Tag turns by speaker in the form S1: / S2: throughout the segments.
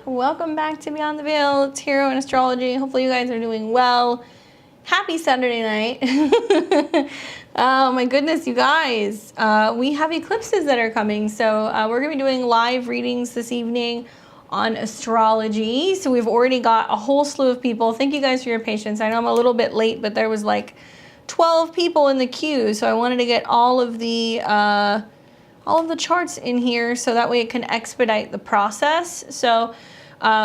S1: Welcome back to Beyond the Veil, Tarot and Astrology. Hopefully you guys are doing well. Happy Saturday night. Oh my goodness, you guys. We have eclipses that are coming. So we're going to be doing live readings this evening on astrology. So we've already got a whole slew of people. Thank you guys for your patience. I know I'm a little bit late, but there was like 12 people in the queue. So I wanted to get all of the charts in here so that way it can expedite the process. So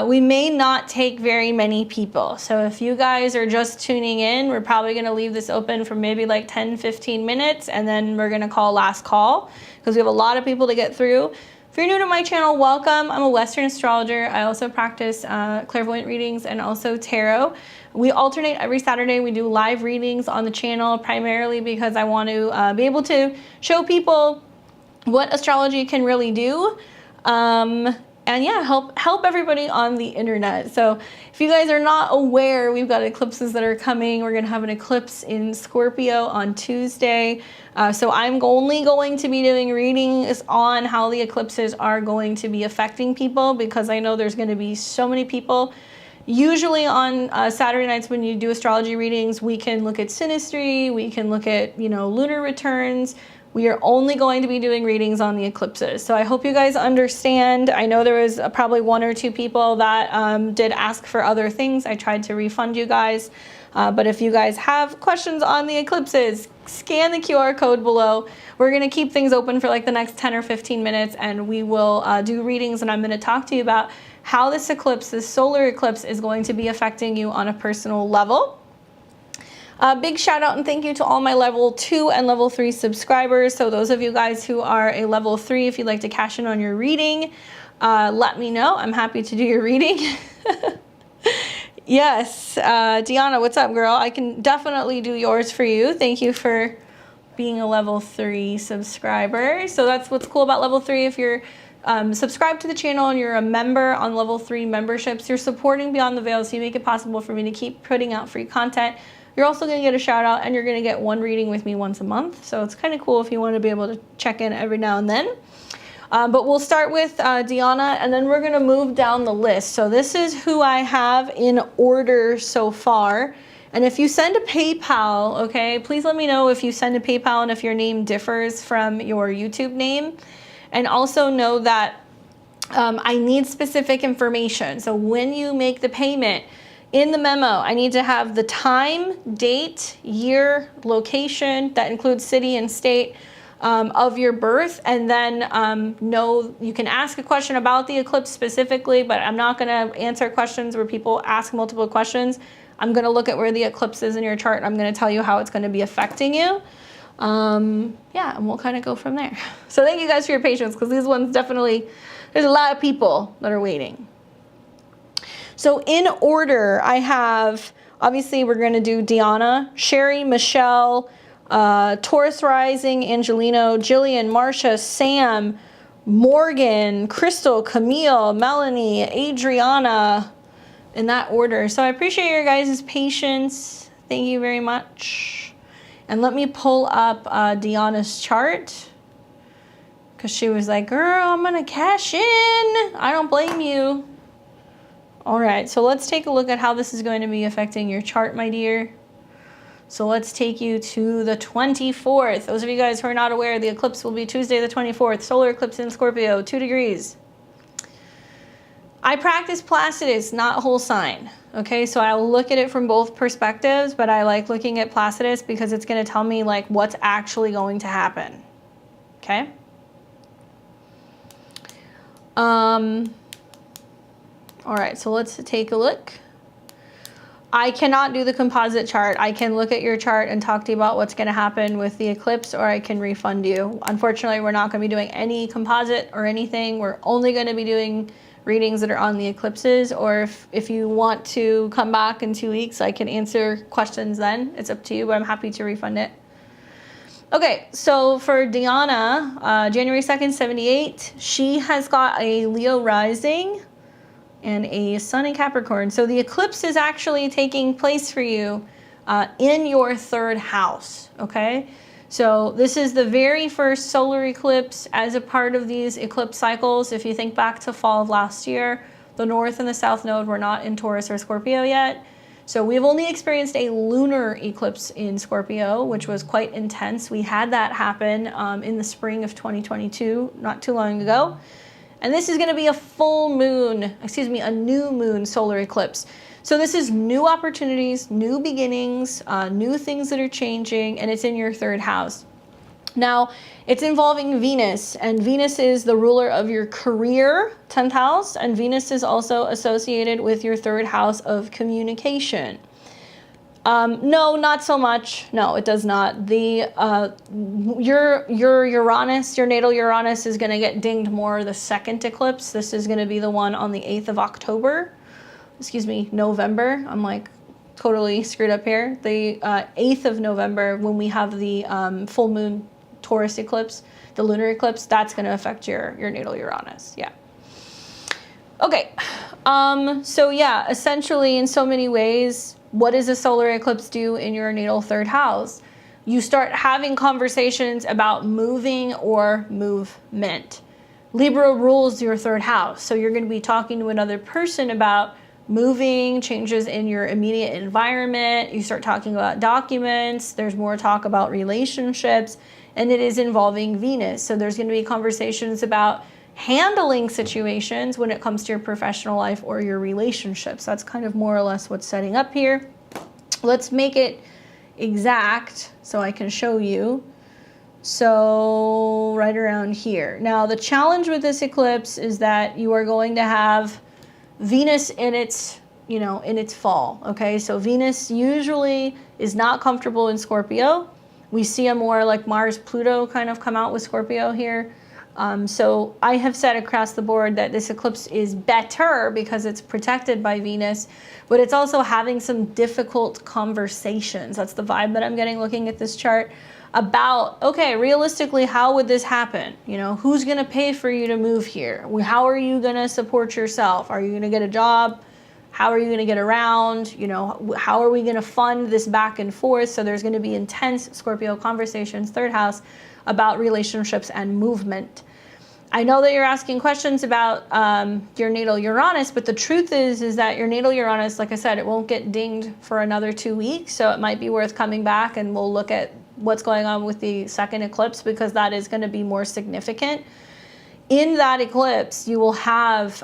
S1: we may not take very many people. So if you guys are just tuning in, we're probably going to leave this open for maybe like 10-15 minutes, and then we're going to call last call because we have a lot of people to get through. If you're new to my channel, welcome. I'm a Western astrologer. I also practice clairvoyant readings and also tarot. We alternate every Saturday. We do live readings on the channel primarily because I want to be able to show people what astrology can really do, and yeah, help everybody on the internet. So if you guys are not aware, we've got eclipses that are coming. We're gonna have an eclipse in Scorpio on Tuesday. So I'm only going to be doing readings on how the eclipses are going to be affecting people, because I know there's gonna be so many people. Usually on Saturday nights when you do astrology readings, we can look at synastry, we can look at, lunar returns. We are only going to be doing readings on the eclipses. So I hope you guys understand. I know there was probably 1 or 2 people that did ask for other things. I tried to refund you guys. But if you guys have questions on the eclipses, scan the QR code below. We're going to keep things open for like the next 10 or 15 minutes, and we will do readings, and I'm going to talk to you about how this eclipse, this solar eclipse, is going to be affecting you on a personal level. Big shout out and thank you to all my level 2 and level 3 subscribers. So those of you guys who are a level 3, if you'd like to cash in on your reading, let me know. I'm happy to do your reading. Yes, Deanna, what's up, girl? I can definitely do yours for you. Thank you for being a level 3 subscriber. So that's what's cool about level 3. If you're subscribed to the channel and you're a member on level 3 memberships, you're supporting Beyond the Veil, so you make it possible for me to keep putting out free content. You're also going to get a shout out, and you're going to get 1 reading with me once a month. So it's kind of cool if you want to be able to check in every now and then. But we'll start with Deanna, and then we're going to move down the list. So this is who I have in order so far. And if you send a PayPal, okay, please let me know if you send a PayPal and if your name differs from your YouTube name. And also know that I need specific information. So when you make the payment, in the memo, I need to have the time, date, year, location, that includes city and state, of your birth, and then you can ask a question about the eclipse specifically, but I'm not going to answer questions where people ask multiple questions. I'm going to look at where the eclipse is in your chart, and I'm going to tell you how it's going to be affecting you. Yeah, and we'll kind of go from there. So thank you guys for your patience, because these ones definitely, there's a lot of people that are waiting. So in order, I have, obviously we're going to do Deanna, Sherry, Michelle, Taurus Rising, Angelino, Jillian, Marsha, Sam, Morgan, Crystal, Camille, Melanie, Adriana, in that order. So I appreciate your guys' patience. Thank you very much. And let me pull up Deanna's chart, because she was like, girl, I'm going to cash in. I don't blame you. All right, so let's take a look at how this is going to be affecting your chart, my dear. So let's take you to the 24th. Those of you guys who are not aware, the eclipse will be Tuesday the 24th. Solar eclipse in Scorpio, 2 degrees. I practice Placidus, not whole sign. Okay, so I'll look at it from both perspectives, but I like looking at Placidus because it's going to tell me like what's actually going to happen. Okay. All right, so let's take a look. I cannot do the composite chart. I can look at your chart and talk to you about what's going to happen with the eclipse, or I can refund you. Unfortunately, we're not going to be doing any composite or anything. We're only going to be doing readings that are on the eclipses, or if you want to come back in 2 weeks, I can answer questions then. It's up to you, but I'm happy to refund it. Okay, so for Deanna, January 2nd, 78, she has got a Leo rising and a sun in Capricorn. So the eclipse is actually taking place for you in your 3rd house, okay? So this is the very first solar eclipse as a part of these eclipse cycles. If you think back to fall of last year, The North and the South Node were not in Taurus or Scorpio yet. So we've only experienced a lunar eclipse in Scorpio, which was quite intense. We had that happen in the spring of 2022, not too long ago. And this is going to be a a new moon solar eclipse. So this is new opportunities, new beginnings, new things that are changing, and it's in your third house. Now, it's involving Venus, and Venus is the ruler of your career, 10th house, and Venus is also associated with your third house of communication. No, not so much. No, it does not. Your Uranus, your natal Uranus is going to get dinged more the second eclipse. This is going to be the one on the 8th of October. November. I'm like totally screwed up here. The 8th of November, when we have the full moon Taurus eclipse, the lunar eclipse, that's going to affect your natal Uranus. Yeah. Okay. So yeah, essentially in so many ways, what does a solar eclipse do in your natal third house? You start having conversations about moving or movement. Libra rules your third house. So you're going to be talking to another person about moving, changes in your immediate environment. You start talking about documents. There's more talk about relationships, and it is involving Venus. So there's going to be conversations about handling situations when it comes to your professional life or your relationships. That's kind of more or less what's setting up here. Let's make it exact so I can show you. So right around here. Now the challenge with this eclipse is that you are going to have Venus in its, in its fall. Okay, so Venus usually is not comfortable in Scorpio. We see a more like Mars, Pluto kind of come out with Scorpio here. So I have said across the board that this eclipse is better because it's protected by Venus, but it's also having some difficult conversations. That's the vibe that I'm getting looking at this chart about, okay, realistically, how would this happen? Who's going to pay for you to move here? How are you going to support yourself? Are you going to get a job? How are you going to get around? How are we going to fund this back and forth? So there's going to be intense Scorpio conversations, third house, about relationships and movement. I know that you're asking questions about your natal Uranus, but the truth is that your natal Uranus, like I said, it won't get dinged for another 2 weeks. So it might be worth coming back and we'll look at what's going on with the second eclipse, because that is going to be more significant. In that eclipse, you will have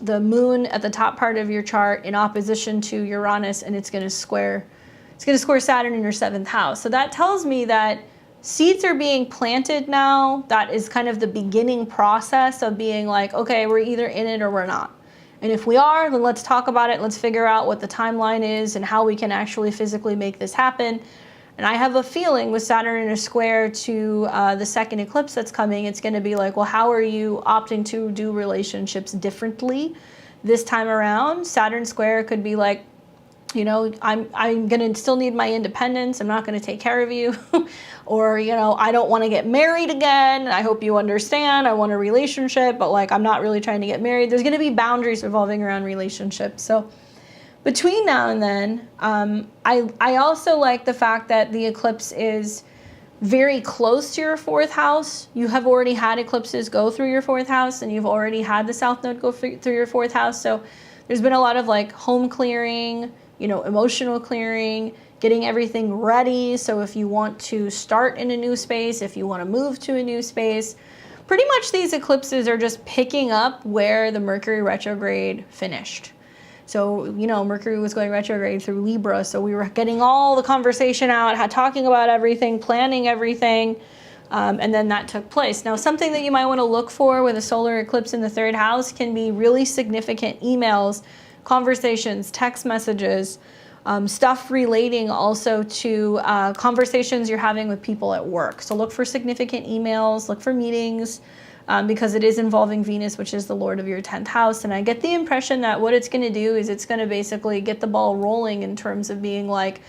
S1: the moon at the top part of your chart in opposition to Uranus, and it's going to square Saturn in your 7th house. So that tells me that seeds are being planted now. That is kind of the beginning process of being like, okay, we're either in it or we're not. And if we are, then let's talk about it. Let's figure out what the timeline is and how we can actually physically make this happen. And I have a feeling with Saturn in a square to the second eclipse that's coming, it's going to be like, well, how are you opting to do relationships differently this time around? Saturn square could be like, I'm going to still need my independence. I'm not going to take care of you. Or, I don't want to get married again. I hope you understand. I want a relationship, but like, I'm not really trying to get married. There's going to be boundaries revolving around relationships. So between now and then, I also like the fact that the eclipse is very close to your 4th house. You have already had eclipses go through your 4th house, and you've already had the South Node go through your 4th house. So there's been a lot of like home clearing, emotional clearing, getting everything ready. So if you want to start in a new space, if you want to move to a new space, pretty much these eclipses are just picking up where the Mercury retrograde finished. So, Mercury was going retrograde through Libra. So we were getting all the conversation out, talking about everything, planning everything. And then that took place. Now, something that you might want to look for with a solar eclipse in the 3rd house can be really significant emails, conversations, text messages, stuff relating also to conversations you're having with people at work. So look for significant emails, look for meetings, because it is involving Venus, which is the Lord of your 10th house. And I get the impression that what it's going to do is it's going to basically get the ball rolling in terms of being like,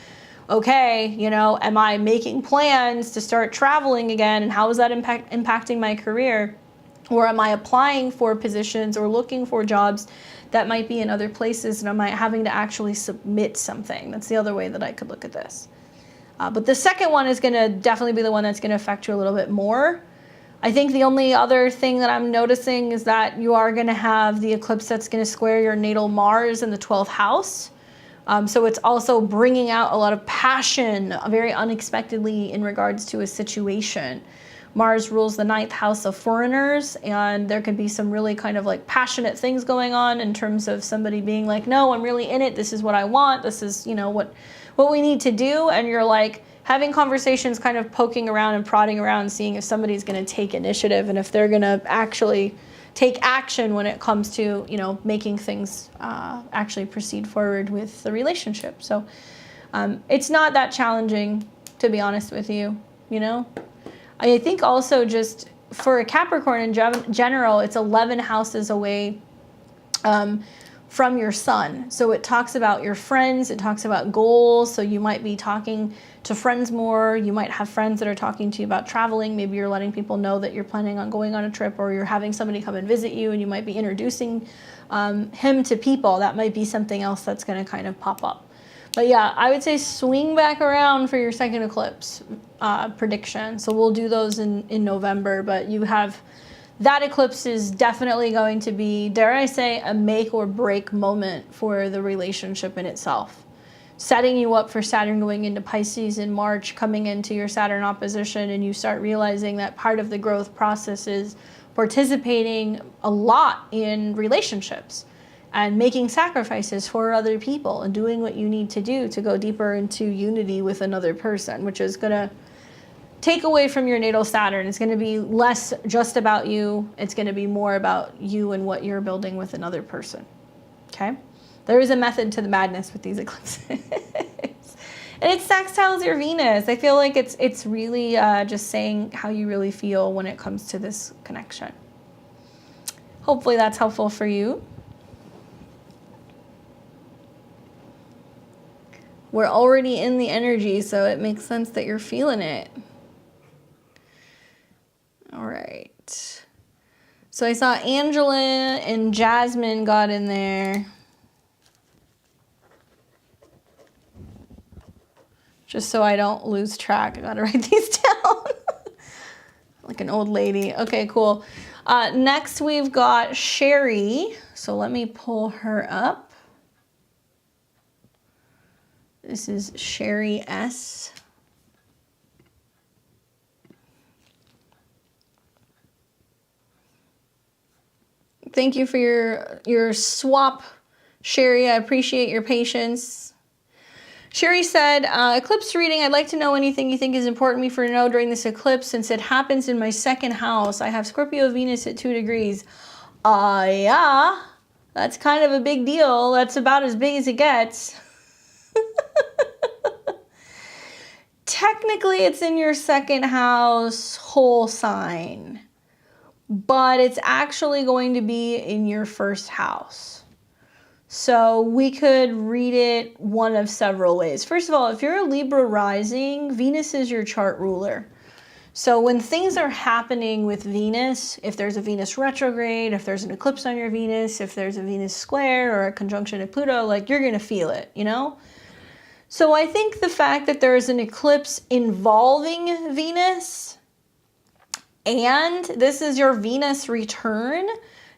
S1: okay, am I making plans to start traveling again? And how is that impacting my career? Or am I applying for positions or looking for jobs that might be in other places, and am I having to actually submit something? That's the other way that I could look at this. But the second one is going to definitely be the one that's going to affect you a little bit more. I think the only other thing that I'm noticing is that you are going to have the eclipse that's going to square your natal Mars in the 12th house. So it's also bringing out a lot of passion very unexpectedly in regards to a situation. Mars rules the 9th house of foreigners, and there could be some really kind of like passionate things going on in terms of somebody being like, no, I'm really in it. This is what I want. This is, you know, what we need to do. And you're like having conversations, kind of poking around and prodding around, seeing if somebody's going to take initiative and if they're going to actually take action when it comes to, you know, making things actually proceed forward with the relationship. So it's not that challenging, to be honest with you, you know. I think also just for a Capricorn in general, it's 11 houses away from your sun. So it talks about your friends, it talks about goals. So you might be talking to friends more. You might have friends that are talking to you about traveling. Maybe you're letting people know that you're planning on going on a trip, or you're having somebody come and visit you and you might be introducing him to people. That might be something else that's going to kind of pop up. But yeah, I would say swing back around for your second eclipse prediction. So we'll do those in November, but you have that eclipse is definitely going to be, dare I say, a make or break moment for the relationship in itself. Setting you up for Saturn going into Pisces in March, coming into your Saturn opposition, and you start realizing that part of the growth process is participating a lot in relationships and making sacrifices for other people and doing what you need to do to go deeper into unity with another person, which is going to take away from your natal Saturn. It's going to be less just about you. It's going to be more about you and what you're building with another person. Okay? There is a method to the madness with these eclipses. And it sextiles your Venus. I feel like it's really just saying how you really feel when it comes to this connection. Hopefully that's helpful for you. We're already in the energy, so it makes sense that you're feeling it. All right. So I saw Angela and Jasmine got in there. Just so I don't lose track, I gotta write these down. Like an old lady. Okay, cool. Next we've got Sherry. So let me pull her up. This is Sherry S. Thank you for your swap, Sherry. I appreciate your patience. Sherry said, eclipse reading, I'd like to know anything you think is important for me to know during this eclipse since it happens in my second house. I have Scorpio Venus at 2 degrees. Yeah, that's kind of a big deal. That's about as big as it gets. Technically, it's in your second house whole sign, but it's actually going to be in your first house. So we could read it one of several ways. First of all, if you're a Libra rising, Venus is your chart ruler. So when things are happening with Venus, if there's a Venus retrograde, if there's an eclipse on your Venus, if there's a Venus square or a conjunction of Pluto, like you're going to feel it, you know? So I think the fact that there is an eclipse involving Venus and this is your Venus return,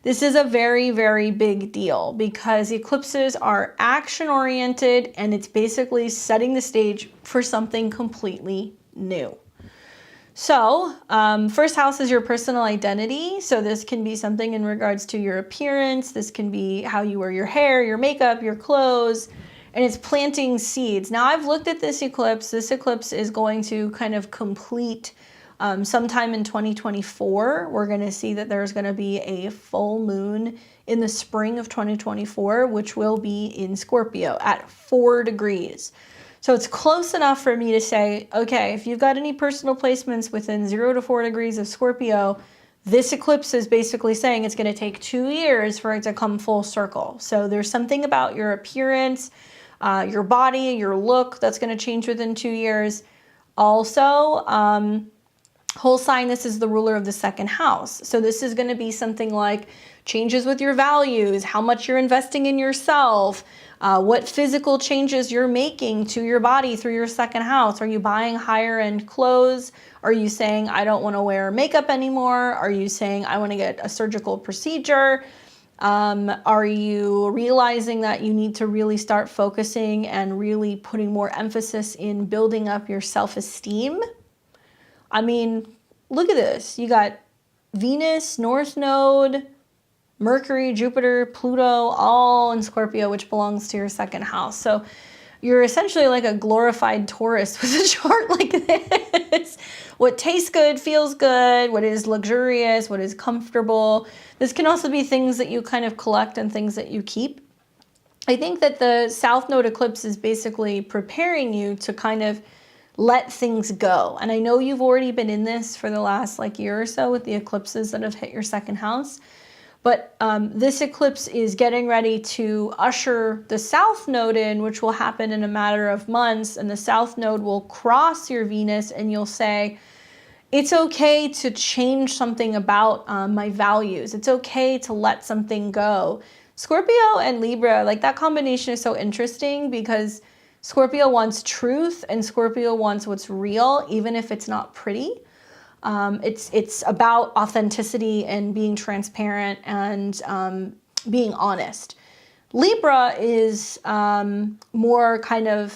S1: this is a very, very big deal because eclipses are action-oriented and it's basically setting the stage for something completely new. So, first house is your personal identity. So this can be something in regards to your appearance. This can be how you wear your hair, your makeup, your clothes, and it's planting seeds. Now I've looked at this eclipse. This eclipse is going to kind of complete sometime in 2024. We're going to see that there's going to be a full moon in the spring of 2024, which will be in Scorpio at 4 degrees. So it's close enough for me to say, okay, if you've got any personal placements within 0 to 4 degrees of Scorpio, this eclipse is basically saying it's going to take 2 years for it to come full circle. So there's something about your appearance, your body, your look that's going to change within 2 years. Also, whole sign, this is the ruler of the second house. So this is going to be something like changes with your values, how much you're investing in yourself, what physical changes you're making to your body through your second house. Are you buying higher end clothes? Are you saying, I don't want to wear makeup anymore? Are you saying, I want to get a surgical procedure? Are you realizing that you need to really start focusing and really putting more emphasis in building up your self-esteem? I mean, look at this. You got Venus, North Node, Mercury, Jupiter, Pluto, all in Scorpio, which belongs to your second house. So you're essentially like a glorified Taurus with a chart like this. What tastes good, feels good, what is luxurious, what is comfortable. This can also be things that you kind of collect and things that you keep. I think that the South Node eclipse is basically preparing you to kind of let things go. And I know you've already been in this for the last like year or so with the eclipses that have hit your second house. But this eclipse is getting ready to usher the South Node in, which will happen in a matter of months. And the South Node will cross your Venus and you'll say, it's okay to change something about my values. It's okay to let something go. Scorpio and Libra, like that combination is so interesting because Scorpio wants truth and Scorpio wants what's real, even if it's not pretty. It's about authenticity and being transparent and being honest. Libra is more kind of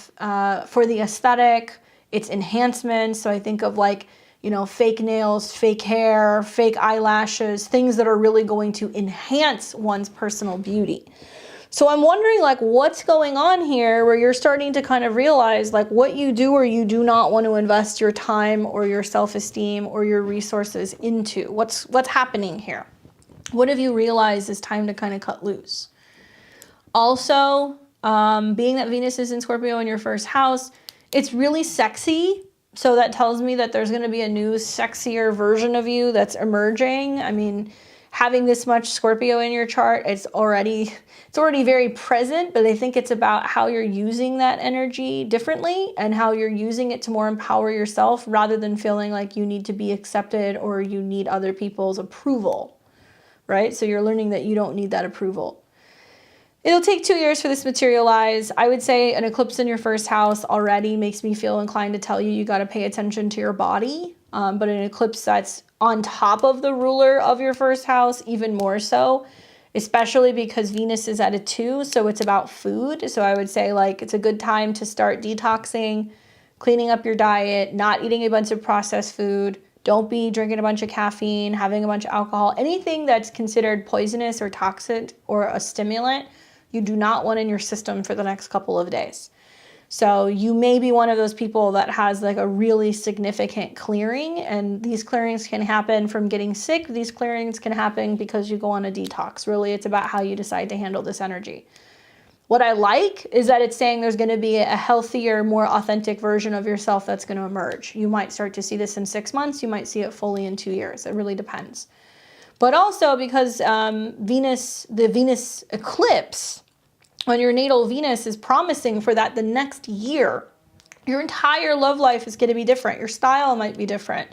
S1: for the aesthetic, it's enhancement. So I think of like, you know, fake nails, fake hair, fake eyelashes, things that are really going to enhance one's personal beauty. So I'm wondering like what's going on here where you're starting to kind of realize like what you do or you do not want to invest your time or your self-esteem or your resources into. What's happening here? What have you realized is time to kind of cut loose? Also, being that Venus is in Scorpio in your first house, it's really sexy. So that tells me that there's going to be a new sexier version of you that's emerging. I mean, having this much Scorpio in your chart, it's already very present, but I think it's about how you're using that energy differently and how you're using it to more empower yourself rather than feeling like you need to be accepted or you need other people's approval, right? So you're learning that you don't need that approval. It'll take 2 years for this to materialize. I would say an eclipse in your first house already makes me feel inclined to tell you you got to pay attention to your body. But an eclipse that's on top of the ruler of your first house, even more so, especially because Venus is at a 2, so it's about food. So I would say like it's a good time to start detoxing, cleaning up your diet, not eating a bunch of processed food. Don't be drinking a bunch of caffeine, having a bunch of alcohol, anything that's considered poisonous or toxic or a stimulant, you do not want in your system for the next couple of days. So you may be one of those people that has like a really significant clearing, and these clearings can happen from getting sick. These clearings can happen because you go on a detox. Really, it's about how you decide to handle this energy. What I like is that it's saying there's going to be a healthier, more authentic version of yourself that's going to emerge. You might start to see this in 6 months. You might see it fully in 2 years. It really depends. But also because the Venus eclipse on your natal Venus is promising for that the next year, your entire love life is going to be different. Your style might be different.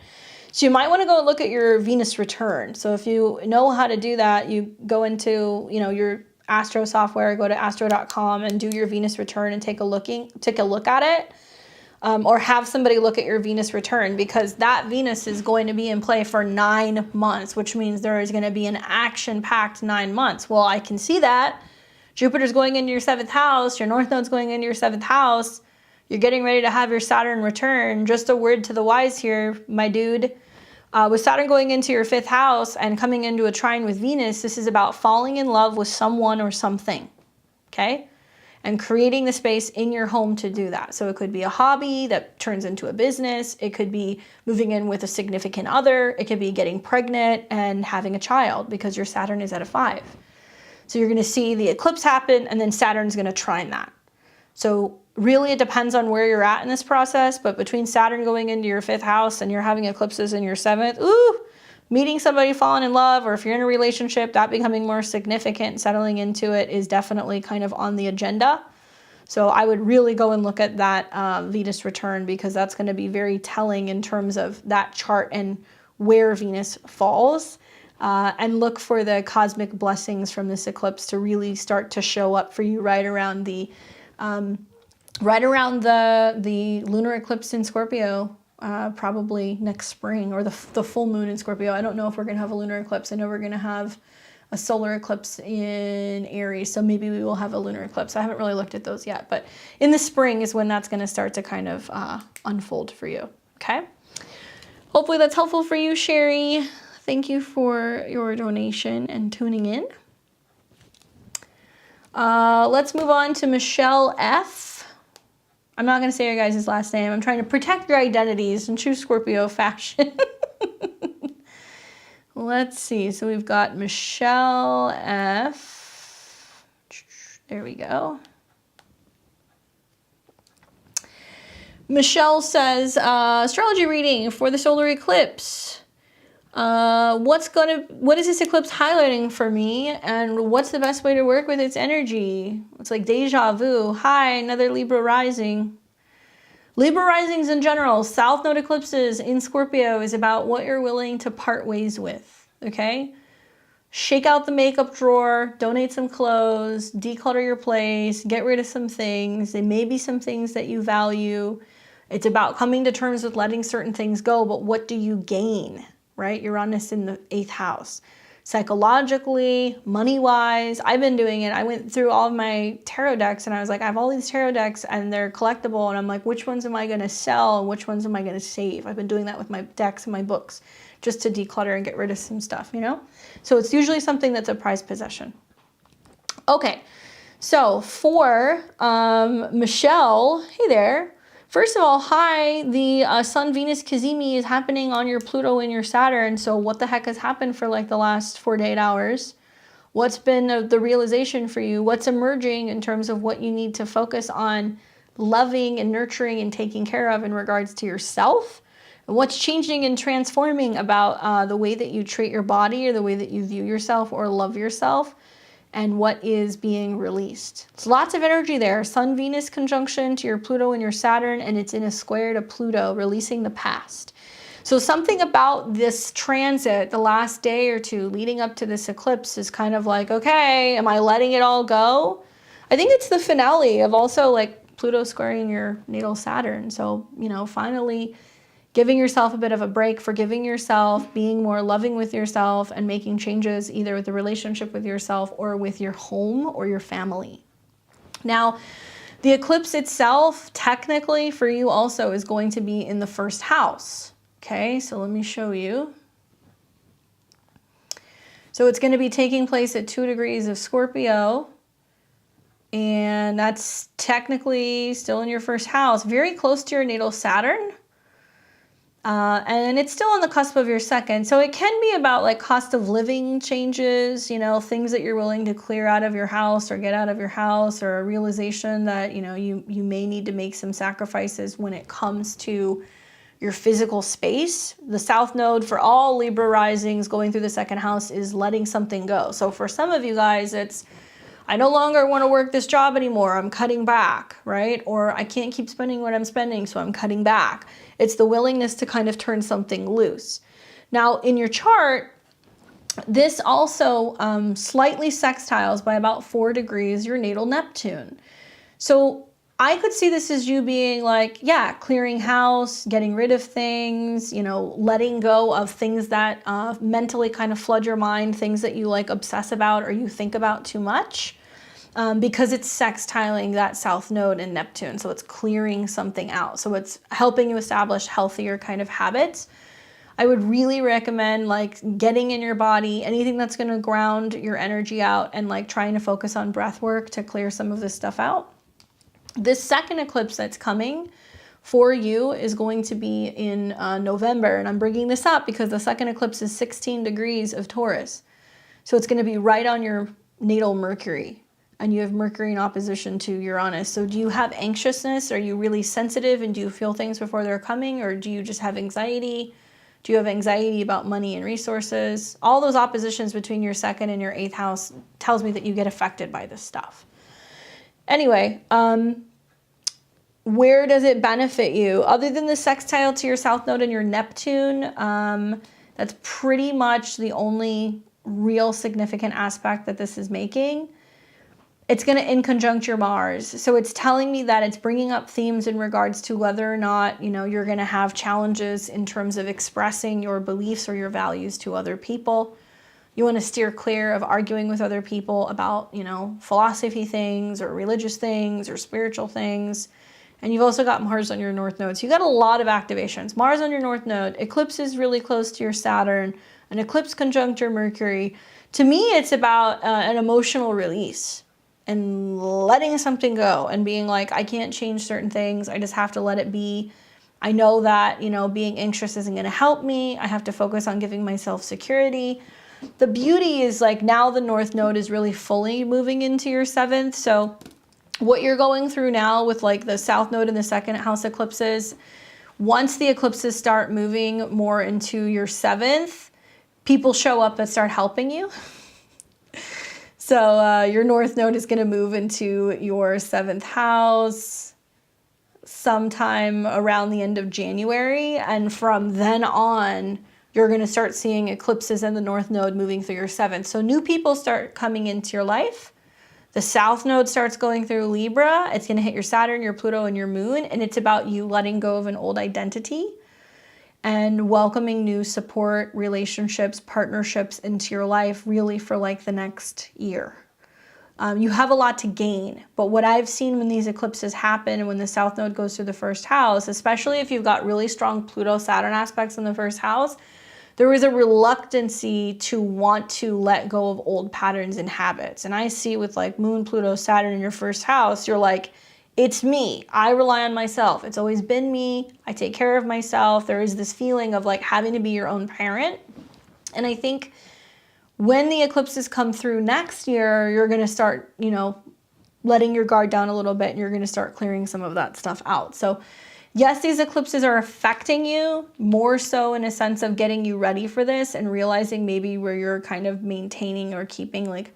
S1: So you might want to go look at your Venus return. So if you know how to do that, you go into, you know, your Astro software, go to astro.com and do your Venus return and take a look at it. Or have somebody look at your Venus return, because that Venus is going to be in play for 9 months, which means there is going to be an action-packed 9 months. Well, I can see that. Jupiter's going into your 7th house. Your North Node's going into your 7th house. You're getting ready to have your Saturn return. Just a word to the wise here, my dude. With Saturn going into your 5th house and coming into a trine with Venus, this is about falling in love with someone or something, okay? And creating the space in your home to do that. So it could be a hobby that turns into a business. It could be moving in with a significant other. It could be getting pregnant and having a child because your Saturn is at a 5. So you're going to see the eclipse happen and then Saturn's going to trine that. So really it depends on where you're at in this process, but between Saturn going into your 5th house and you're having eclipses in your 7th, meeting somebody, falling in love, or if you're in a relationship, that becoming more significant, settling into it is definitely kind of on the agenda. So I would really go and look at that Venus return, because that's going to be very telling in terms of that chart and where Venus falls. and look for the cosmic blessings from this eclipse to really start to show up for you right around the lunar eclipse in Scorpio, probably next spring, or the full moon in Scorpio. I don't know if we're going to have a lunar eclipse. I know we're going to have a solar eclipse in Aries, so maybe we will have a lunar eclipse. I haven't really looked at those yet, but in the spring is when that's going to start to kind of unfold for you, okay? Hopefully that's helpful for you, Sherry. Thank you for your donation and tuning in. Let's move on to Michelle F. I'm not going to say your guys' last name. I'm trying to protect your identities in true Scorpio fashion. Let's see. So we've got Michelle F. There we go. Michelle says, astrology reading for the solar eclipse. What is this eclipse highlighting for me, and what's the best way to work with its energy? It's like deja vu. Hi, another Libra rising. Libra risings in general, South Node eclipses in Scorpio is about what you're willing to part ways with, okay? Shake out the makeup drawer, donate some clothes, declutter your place, get rid of some things. There may be some things that you value. It's about coming to terms with letting certain things go, but what do you gain, right? Uranus in the 8th house. Psychologically, money-wise, I've been doing it. I went through all of my tarot decks and I was like, I have all these tarot decks and they're collectible. And I'm like, which ones am I going to sell and which ones am I going to save? I've been doing that with my decks and my books just to declutter and get rid of some stuff, you know? So it's usually something that's a prized possession. Okay, so for Michelle, hey there. First of all, hi, the Sun-Venus Cazimi is happening on your Pluto and your Saturn. So what the heck has happened for like the last 4 to 8 hours? What's been the realization for you? What's emerging in terms of what you need to focus on loving and nurturing and taking care of in regards to yourself? And what's changing and transforming about the way that you treat your body or the way that you view yourself or love yourself? And what is being released. It's lots of energy there. Sun-Venus conjunction to your Pluto and your Saturn, and it's in a square to Pluto, releasing the past. So something about this transit, the last day or two leading up to this eclipse is kind of like, okay, am I letting it all go? I think it's the finale of also like Pluto squaring your natal Saturn. So, you know, finally giving yourself a bit of a break, forgiving yourself, being more loving with yourself, and making changes either with the relationship with yourself or with your home or your family. Now, the eclipse itself, technically for you also, is going to be in the 1st house. Okay, so let me show you. So it's going to be taking place at 2 degrees of Scorpio. And that's technically still in your 1st house, very close to your natal Saturn. And it's still on the cusp of your 2nd. So it can be about like cost of living changes, you know, things that you're willing to clear out of your house or get out of your house, or a realization that, you know, you may need to make some sacrifices when it comes to your physical space. The South Node for all Libra risings going through the 2nd house is letting something go. So for some of you guys, it's, I no longer want to work this job anymore. I'm cutting back, right? Or I can't keep spending what I'm spending, so I'm cutting back. It's the willingness to kind of turn something loose. Now, in your chart, this also slightly sextiles by about 4 degrees your natal Neptune. So I could see this as you being like, yeah, clearing house, getting rid of things, you know, letting go of things that mentally kind of flood your mind, things that you like obsess about or you think about too much. Because it's sextiling that South Node in Neptune. So it's clearing something out. So it's helping you establish healthier kind of habits. I would really recommend like getting in your body, anything that's going to ground your energy out, and like trying to focus on breath work to clear some of this stuff out. This 2nd eclipse that's coming for you is going to be in November. And I'm bringing this up because the 2nd eclipse is 16 degrees of Taurus. So it's going to be right on your natal Mercury. And you have Mercury in opposition to Uranus. So do you have anxiousness? Are you really sensitive and do you feel things before they're coming? Or do you just have anxiety? Do you have anxiety about money and resources? All those oppositions between your 2nd and your 8th house tells me that you get affected by this stuff. Anyway, where does it benefit you? Other than the sextile to your South Node and your Neptune, That's pretty much the only real significant aspect that this is making. It's going to in conjunct your Mars. So it's telling me that it's bringing up themes in regards to whether or not, you know, you're going to have challenges in terms of expressing your beliefs or your values to other people. You want to steer clear of arguing with other people about, you know, philosophy things or religious things or spiritual things. And you've also got Mars on your North Node. So you got a lot of activations. Mars on your North Node, eclipse is really close to your Saturn, an eclipse conjunct your Mercury. To me, it's about an emotional release and letting something go and being like, I can't change certain things. I just have to let it be. I know that, you know, being anxious isn't going to help me. I have to focus on giving myself security. The beauty is like now the North Node is really fully moving into your 7th. So what you're going through now with like the South Node and the 2nd house eclipses, once the eclipses start moving more into your 7th, people show up that start helping you. So your North Node is going to move into your 7th house sometime around the end of January. And from then on, you're going to start seeing eclipses in the North Node moving through your 7th. So new people start coming into your life. The South Node starts going through Libra. It's going to hit your Saturn, your Pluto, and your Moon. And it's about you letting go of an old identity and welcoming new support, relationships, partnerships into your life really for like the next year. You have a lot to gain, but what I've seen when these eclipses happen and when the South Node goes through the 1st house, especially if you've got really strong Pluto-Saturn aspects in the 1st house, there is a reluctancy to want to let go of old patterns and habits. And I see with like Moon, Pluto, Saturn in your 1st house, you're like, it's me. I rely on myself. It's always been me. I take care of myself. There is this feeling of like having to be your own parent. And I think when the eclipses come through next year, you're going to start, you know, letting your guard down a little bit and you're going to start clearing some of that stuff out. So yes, these eclipses are affecting you more so in a sense of getting you ready for this and realizing maybe where you're kind of maintaining or keeping like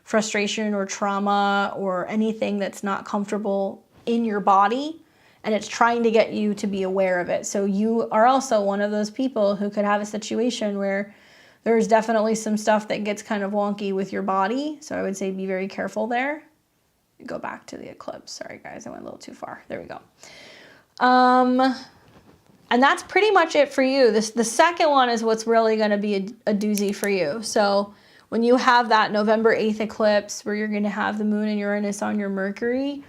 S1: frustration or trauma or anything that's not comfortable in your body, and it's trying to get you to be aware of it. So you are also one of those people who could have a situation where there's definitely some stuff that gets kind of wonky with your body. So I would say be very careful there. Go back to the eclipse. Sorry guys, I went a little too far. There we go. And that's pretty much it for you. The second one is what's really going to be a doozy for you. So when you have that November 8th eclipse where you're going to have the Moon and Uranus on your Mercury,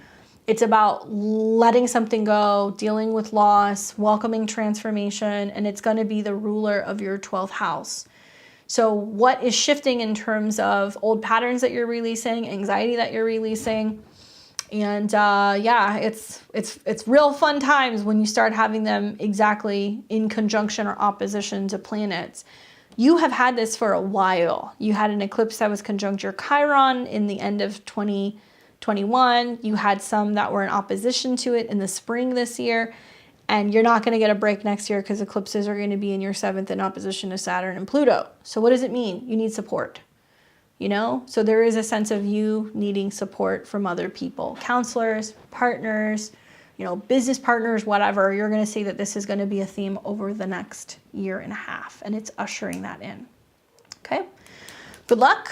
S1: it's about letting something go, dealing with loss, welcoming transformation, and it's going to be the ruler of your 12th house. So what is shifting in terms of old patterns that you're releasing, anxiety that you're releasing, and yeah, it's real fun times when you start having them exactly in conjunction or opposition to planets. You have had this for a while. You had an eclipse that was conjunct your Chiron in the end of 2021. You had some that were in opposition to it in the spring this year. And you're not going to get a break next year because eclipses are going to be in your 7th in opposition to Saturn and Pluto. So what does it mean? You need support. You know, so there is a sense of you needing support from other people, counselors, partners, you know, business partners, whatever. You're going to see that this is going to be a theme over the next year and a half, and it's ushering that in. Okay, good luck.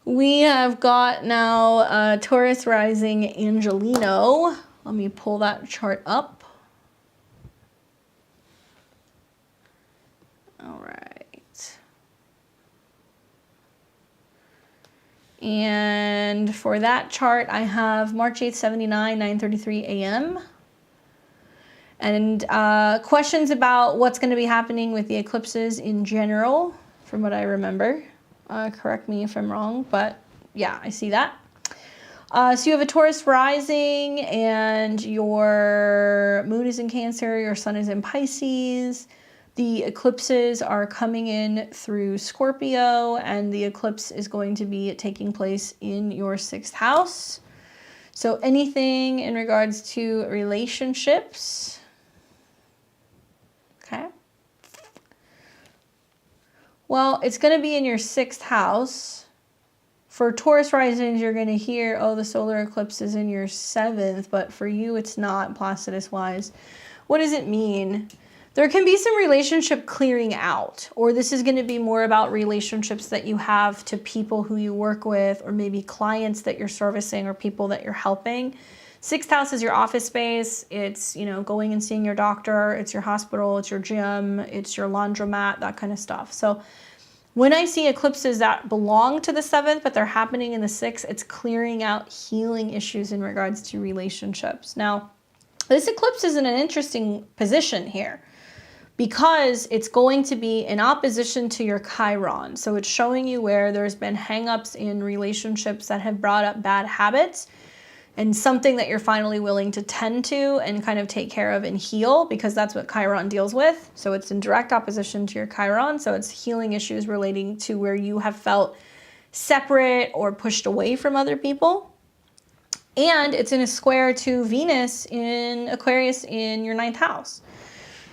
S1: We have got now Taurus rising Angelino. Let me pull that chart up. All right. And for that chart, I have March 8th, 79, 9:33 a.m. And questions about what's going to be happening with the eclipses in general, from what I remember. Correct me if I'm wrong, but yeah, I see that. So you have a Taurus rising, and your moon is in Cancer, your sun is in Pisces. The eclipses are coming in through Scorpio, and the eclipse is going to be taking place in your 6th house. So anything in regards to relationships. Okay. Well, it's going to be in your 6th house. For Taurus risings, you're going to hear, oh, the solar eclipse is in your 7th, but for you, it's not, Placidus-wise. What does it mean? There can be some relationship clearing out, or this is going to be more about relationships that you have to people who you work with, or maybe clients that you're servicing or people that you're helping. Sixth house is your office space. It's, you know, going and seeing your doctor. It's your hospital. It's your gym. It's your laundromat, that kind of stuff. So when I see eclipses that belong to the 7th, but they're happening in the 6th, it's clearing out healing issues in regards to relationships. Now, this eclipse is in an interesting position here, because it's going to be in opposition to your Chiron. So it's showing you where there's been hangups in relationships that have brought up bad habits, and something that you're finally willing to tend to and kind of take care of and heal, because that's what Chiron deals with. So it's in direct opposition to your Chiron. So it's healing issues relating to where you have felt separate or pushed away from other people. And it's in a square to Venus in Aquarius in your 9th house.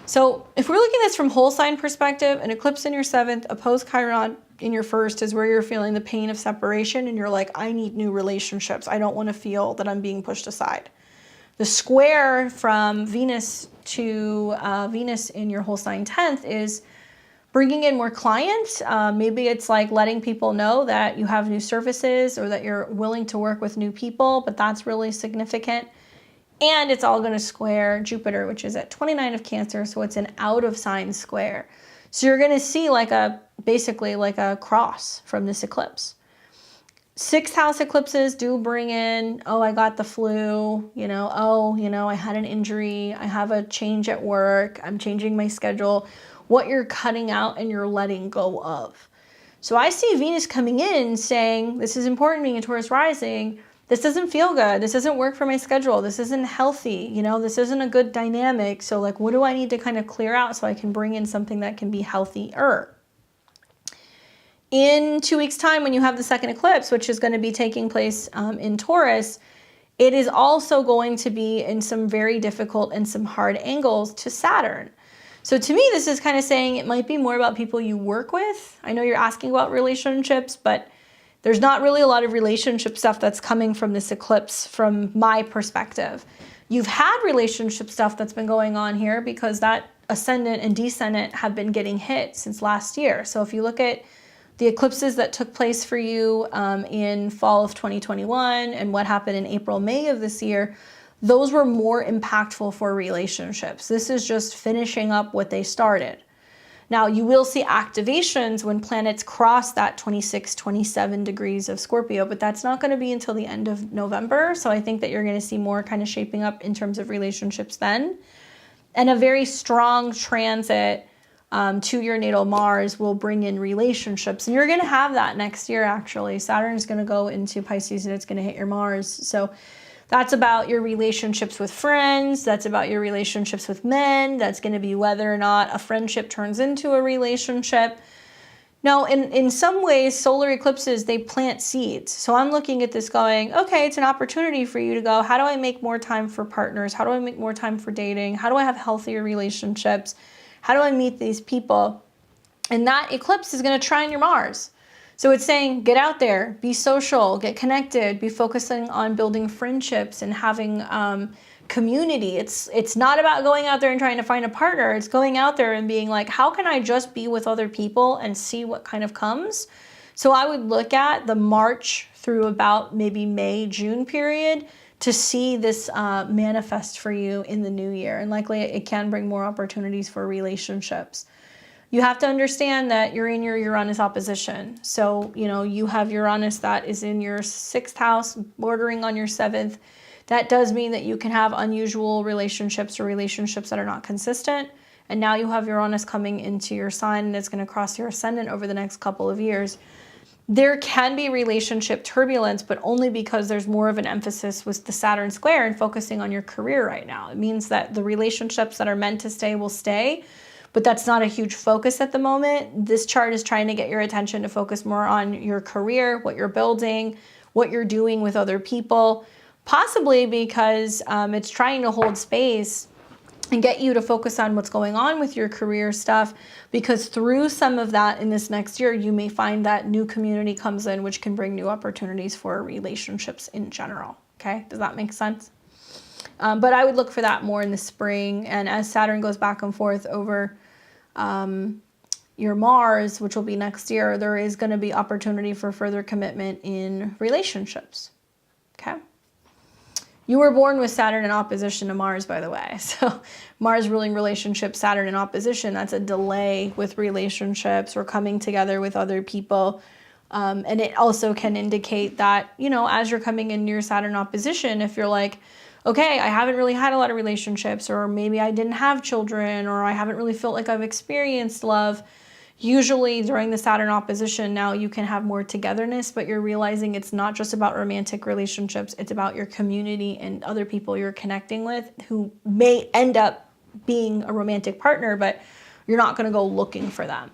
S1: So if we're looking at this from whole sign perspective, an eclipse in your 7th, opposed Chiron in your 1st is where you're feeling the pain of separation and you're like, I need new relationships. I don't want to feel that I'm being pushed aside. The square from Venus to Venus in your whole sign 10th is bringing in more clients. Maybe it's like letting people know that you have new services or that you're willing to work with new people, but that's really significant. And it's all going to square Jupiter, which is at 29 of Cancer, so it's an out of sign square. So you're going to see like basically like a cross from this eclipse. 6th house eclipses do bring in, oh, I got the flu, you know, oh, you know, I had an injury, I have a change at work, I'm changing my schedule, what you're cutting out and you're letting go of. So I see Venus coming in saying, this is important being a Taurus rising. This doesn't feel good. This doesn't work for my schedule. This isn't healthy. You know, this isn't a good dynamic. So like, what do I need to kind of clear out so I can bring in something that can be healthier? In 2 weeks' time, when you have the 2nd eclipse, which is going to be taking place in Taurus, it is also going to be in some very difficult and some hard angles to Saturn. So to me, this is kind of saying it might be more about people you work with. I know you're asking about relationships, but there's not really a lot of relationship stuff that's coming from this eclipse from my perspective. You've had relationship stuff that's been going on here because that ascendant and descendant have been getting hit since last year. So if you look at the eclipses that took place for you in fall of 2021 and what happened in April, May of this year, those were more impactful for relationships. This is just finishing up what they started. Now, you will see activations when planets cross that 26, 27 degrees of Scorpio, but that's not going to be until the end of November. So I think that you're going to see more kind of shaping up in terms of relationships then. And a very strong transit to your natal Mars will bring in relationships. And you're going to have that next year, actually. Saturn is going to go into Pisces and it's going to hit your Mars. So that's about your relationships with friends. That's about your relationships with men. That's going to be whether or not a friendship turns into a relationship. Now, in some ways, solar eclipses, they plant seeds. So I'm looking at this going, okay, it's an opportunity for you to go, how do I make more time for partners? How do I make more time for dating? How do I have healthier relationships? How do I meet these people? And that eclipse is going to trine your Mars. So it's saying, get out there, be social, get connected, be focusing on building friendships and having community. It's not about going out there and trying to find a partner. It's going out there and being like, how can I just be with other people and see what kind of comes? So I would look at the March through about maybe May, June period to see this manifest for you in the new year. And likely it can bring more opportunities for relationships. You have to understand that you're in your Uranus opposition. So, you know, you have Uranus that is in your 6th house, bordering on your 7th. That does mean that you can have unusual relationships or relationships that are not consistent. And now you have Uranus coming into your sign and it's going to cross your ascendant over the next couple of years. There can be relationship turbulence, but only because there's more of an emphasis with the Saturn square and focusing on your career right now. It means that the relationships that are meant to stay will stay, but that's not a huge focus at the moment. This chart is trying to get your attention to focus more on your career, what you're building, what you're doing with other people, possibly because it's trying to hold space and get you to focus on what's going on with your career stuff, because through some of that in this next year, you may find that new community comes in, which can bring new opportunities for relationships in general. Okay, does that make sense? But I would look for that more in the spring. And as Saturn goes back and forth over your Mars, which will be next year, there is going to be opportunity for further commitment in relationships. Okay? You were born with Saturn in opposition to Mars, by the way. So Mars ruling relationships, Saturn in opposition, that's a delay with relationships or coming together with other people. And it also can indicate that, you know, as you're coming in your Saturn opposition, if you're like, okay, I haven't really had a lot of relationships, or maybe I didn't have children, or I haven't really felt like I've experienced love. Usually during the Saturn opposition, now you can have more togetherness, but you're realizing it's not just about romantic relationships. It's about your community and other people you're connecting with who may end up being a romantic partner, but you're not going to go looking for them.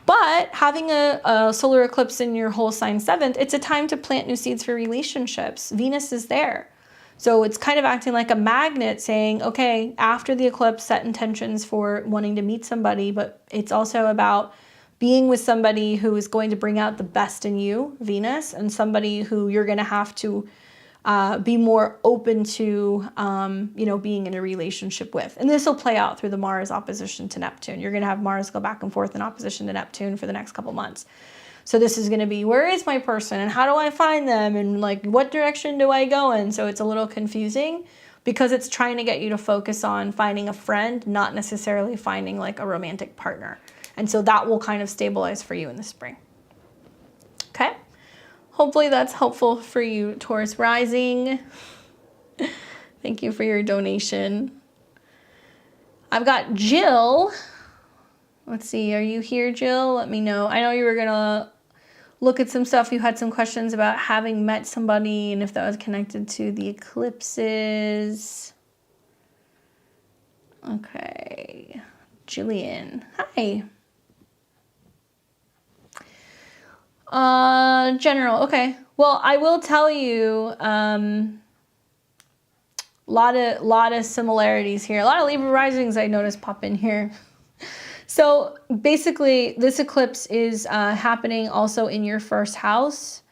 S1: But having a solar eclipse in your whole sign 7th, it's a time to plant new seeds for relationships. Venus is there. So it's kind of acting like a magnet saying, okay, after the eclipse, set intentions for wanting to meet somebody, but it's also about being with somebody who is going to bring out the best in you, Venus, and somebody who you're going to have to be more open to, you know, being in a relationship with. And this will play out through the Mars opposition to Neptune. You're going to have Mars go back and forth in opposition to Neptune for the next couple months. So this is going to be, where is my person and how do I find them and like what direction do I go in? So it's a little confusing because it's trying to get you to focus on finding a friend, not necessarily finding like a romantic partner. And so that will kind of stabilize for you in the spring. Okay. Hopefully that's helpful for you, Taurus rising. Thank you for your donation. I've got Jill. Let's see. Are you here, Jill? Let me know. I know you were going to look at some stuff. You had some questions about having met somebody and if that was connected to the eclipses. Okay. Jillian. Hi. General. Okay. Well, I will tell you, lot of similarities here. A lot of Libra risings I noticed pop in here. So basically, this eclipse is happening also in your first house.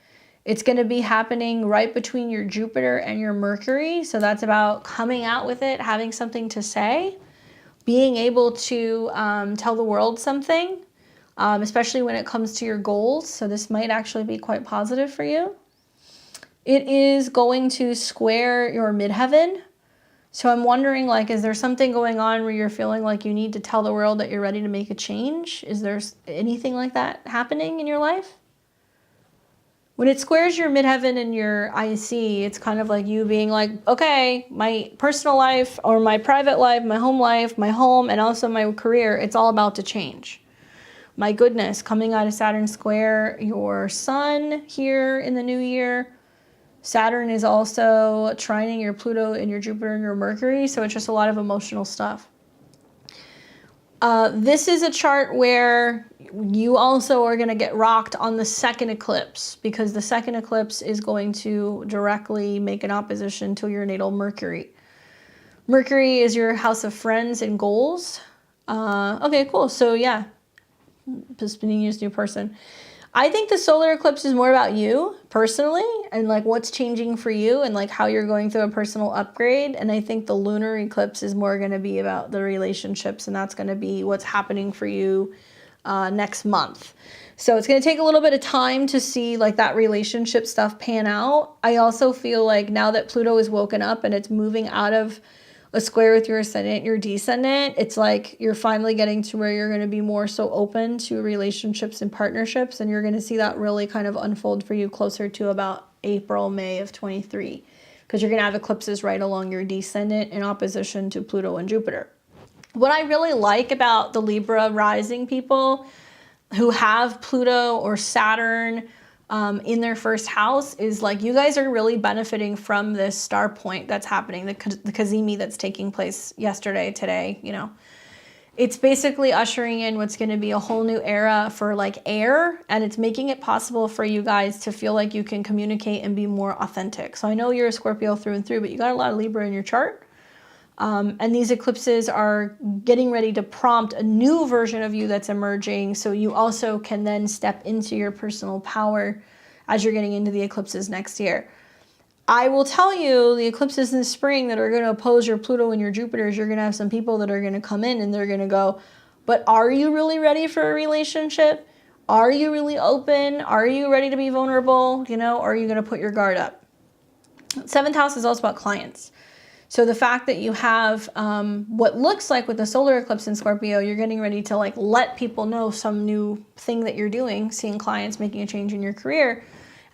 S1: It's going to be happening right between your Jupiter and your Mercury. So that's about coming out with it, having something to say, being able to tell the world something, especially when it comes to your goals. So this might actually be quite positive for you. It is going to square your midheaven. So I'm wondering, like, is there something going on where you're feeling like you need to tell the world that you're ready to make a change? Is there anything like that happening in your life? When it squares your midheaven and your IC, it's kind of like you being like, okay, my personal life or my private life, my home, and also my career, it's all about to change. My goodness, coming out of Saturn square your sun here in the new year. Saturn is also trining your Pluto and your Jupiter and your Mercury, so it's just a lot of emotional stuff. This is a chart where you also are going to get rocked on the second eclipse because the second eclipse is going to directly make an opposition to your natal Mercury. Mercury is your house of friends and goals. Okay, cool. So yeah, just being used new person. I think the solar eclipse is more about you personally and like what's changing for you and like how you're going through a personal upgrade. And I think the lunar eclipse is more going to be about the relationships, and that's going to be what's happening for you next month. So it's going to take a little bit of time to see like that relationship stuff pan out. I also feel like now that Pluto is woken up and it's moving out of a square with your ascendant, your descendant, it's like you're finally getting to where you're going to be more so open to relationships and partnerships, and you're going to see that really kind of unfold for you closer to about April, May of 23, because you're going to have eclipses right along your descendant in opposition to Pluto and Jupiter. What I really like about the Libra rising people who have Pluto or Saturn in their first house is like you guys are really benefiting from this star point that's happening, the Cazimi that's taking place yesterday, today, you know. It's basically ushering in what's going to be a whole new era for like air, and it's making it possible for you guys to feel like you can communicate and be more authentic. So I know you're a Scorpio through and through, but you got a lot of Libra in your chart. And these eclipses are getting ready to prompt a new version of you that's emerging, so you also can then step into your personal power as you're getting into the eclipses next year. I will tell you, the eclipses in the spring that are going to oppose your Pluto and your Jupiters, you're going to have some people that are going to come in and they're going to go, but are you really ready for a relationship? Are you really open? Are you ready to be vulnerable? You know, or are you going to put your guard up? 7th house is also about clients. So the fact that you have what looks like with the solar eclipse in Scorpio, you're getting ready to like let people know some new thing that you're doing, seeing clients, making a change in your career.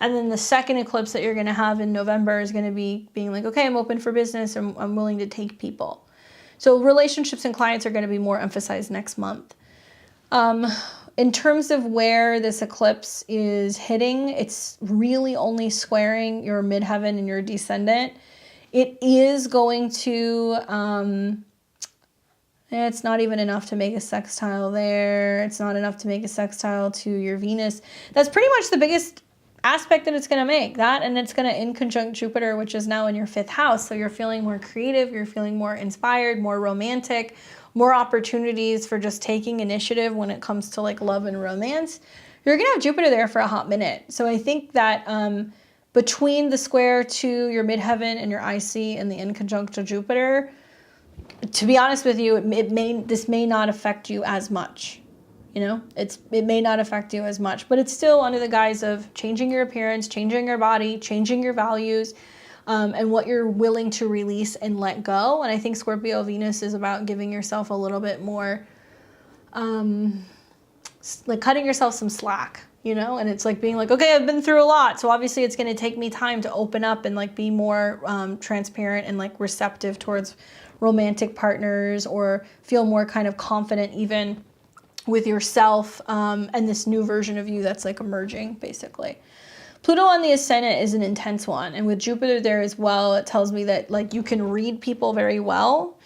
S1: And then the second eclipse that you're going to have in November is going to be being like, okay, I'm open for business. I'm willing to take people. So relationships and clients are going to be more emphasized next month. In terms of where this eclipse is hitting, it's really only squaring your midheaven and your descendant. It is going to, it's not even enough to make a sextile there. It's not enough to make a sextile to your Venus. That's pretty much the biggest aspect that it's going to make. That, and it's going to in conjunct Jupiter, which is now in your 5th house. So you're feeling more creative. You're feeling more inspired, more romantic, more opportunities for just taking initiative when it comes to like love and romance. You're going to have Jupiter there for a hot minute. So I think that between the square to your midheaven and your IC and the in conjunct to Jupiter, to be honest with you, this may not affect you as much. You know, it may not affect you as much, but it's still under the guise of changing your appearance, changing your body, changing your values, and what you're willing to release and let go. And I think Scorpio Venus is about giving yourself a little bit more, like cutting yourself some slack, you know? And it's like being like, okay, I've been through a lot. So obviously it's going to take me time to open up and like be more transparent and like receptive towards romantic partners, or feel more kind of confident even with yourself and this new version of you that's like emerging, basically. Pluto on the ascendant is an intense one, and with Jupiter there as well, it tells me that like you can read people very well.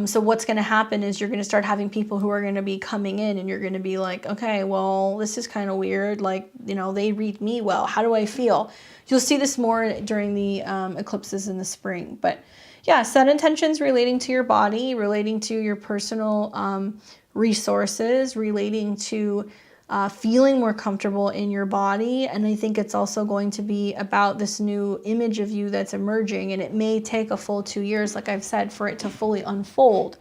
S1: So what's going to happen is you're going to start having people who are going to be coming in, and you're going to be like, okay, well, this is kind of weird. Like, you know, they read me well. How do I feel? You'll see this more during the eclipses in the spring. But yeah, set intentions relating to your body, relating to your personal resources, relating to feeling more comfortable in your body. And I think it's also going to be about this new image of you that's emerging. And it may take a full 2 years, like I've said, for it to fully unfold.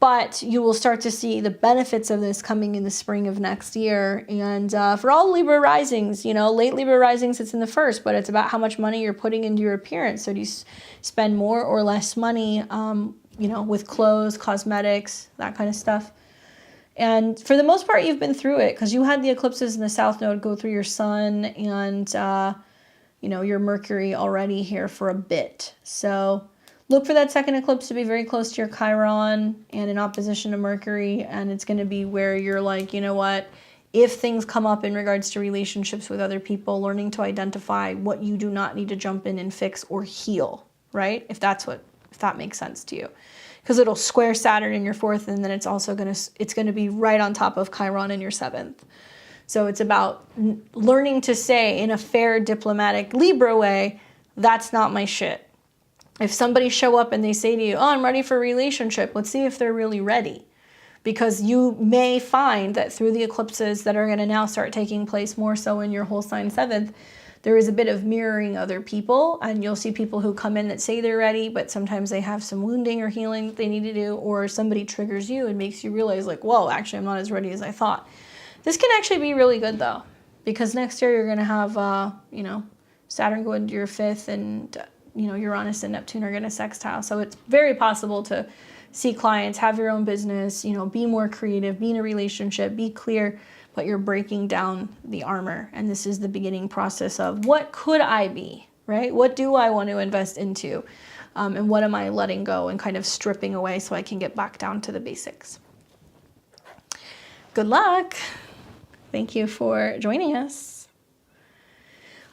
S1: But you will start to see the benefits of this coming in the spring of next year. And for all Libra risings, you know, late Libra risings, it's in the first, but it's about how much money you're putting into your appearance. So do you spend more or less money, you know, with clothes, cosmetics, that kind of stuff. And for the most part, you've been through it because you had the eclipses in the South Node go through your Sun and, you know, your Mercury already here for a bit. So look for that second eclipse to be very close to your Chiron and in opposition to Mercury. And it's going to be where you're like, you know what, if things come up in regards to relationships with other people, learning to identify what you do not need to jump in and fix or heal, right? If that makes sense to you. Because it'll square Saturn in your 4th, and then it's also going to be right on top of Chiron in your 7th. So it's about learning to say in a fair, diplomatic Libra way, that's not my shit. If somebody show up and they say to you, oh, I'm ready for a relationship, let's see if they're really ready. Because you may find that through the eclipses that are going to now start taking place more so in your whole sign 7th, there is a bit of mirroring other people, and you'll see people who come in that say they're ready, but sometimes they have some wounding or healing that they need to do, or somebody triggers you and makes you realize like, whoa, actually I'm not as ready as I thought. This can actually be really good though, because next year you're going to have, you know, Saturn go into your 5th, and, you know, Uranus and Neptune are going to sextile. So it's very possible to see clients, have your own business, you know, be more creative, be in a relationship, be clear, but you're breaking down the armor. And this is the beginning process of what could I be, right? What do I want to invest into? And what am I letting go and kind of stripping away so I can get back down to the basics? Good luck. Thank you for joining us.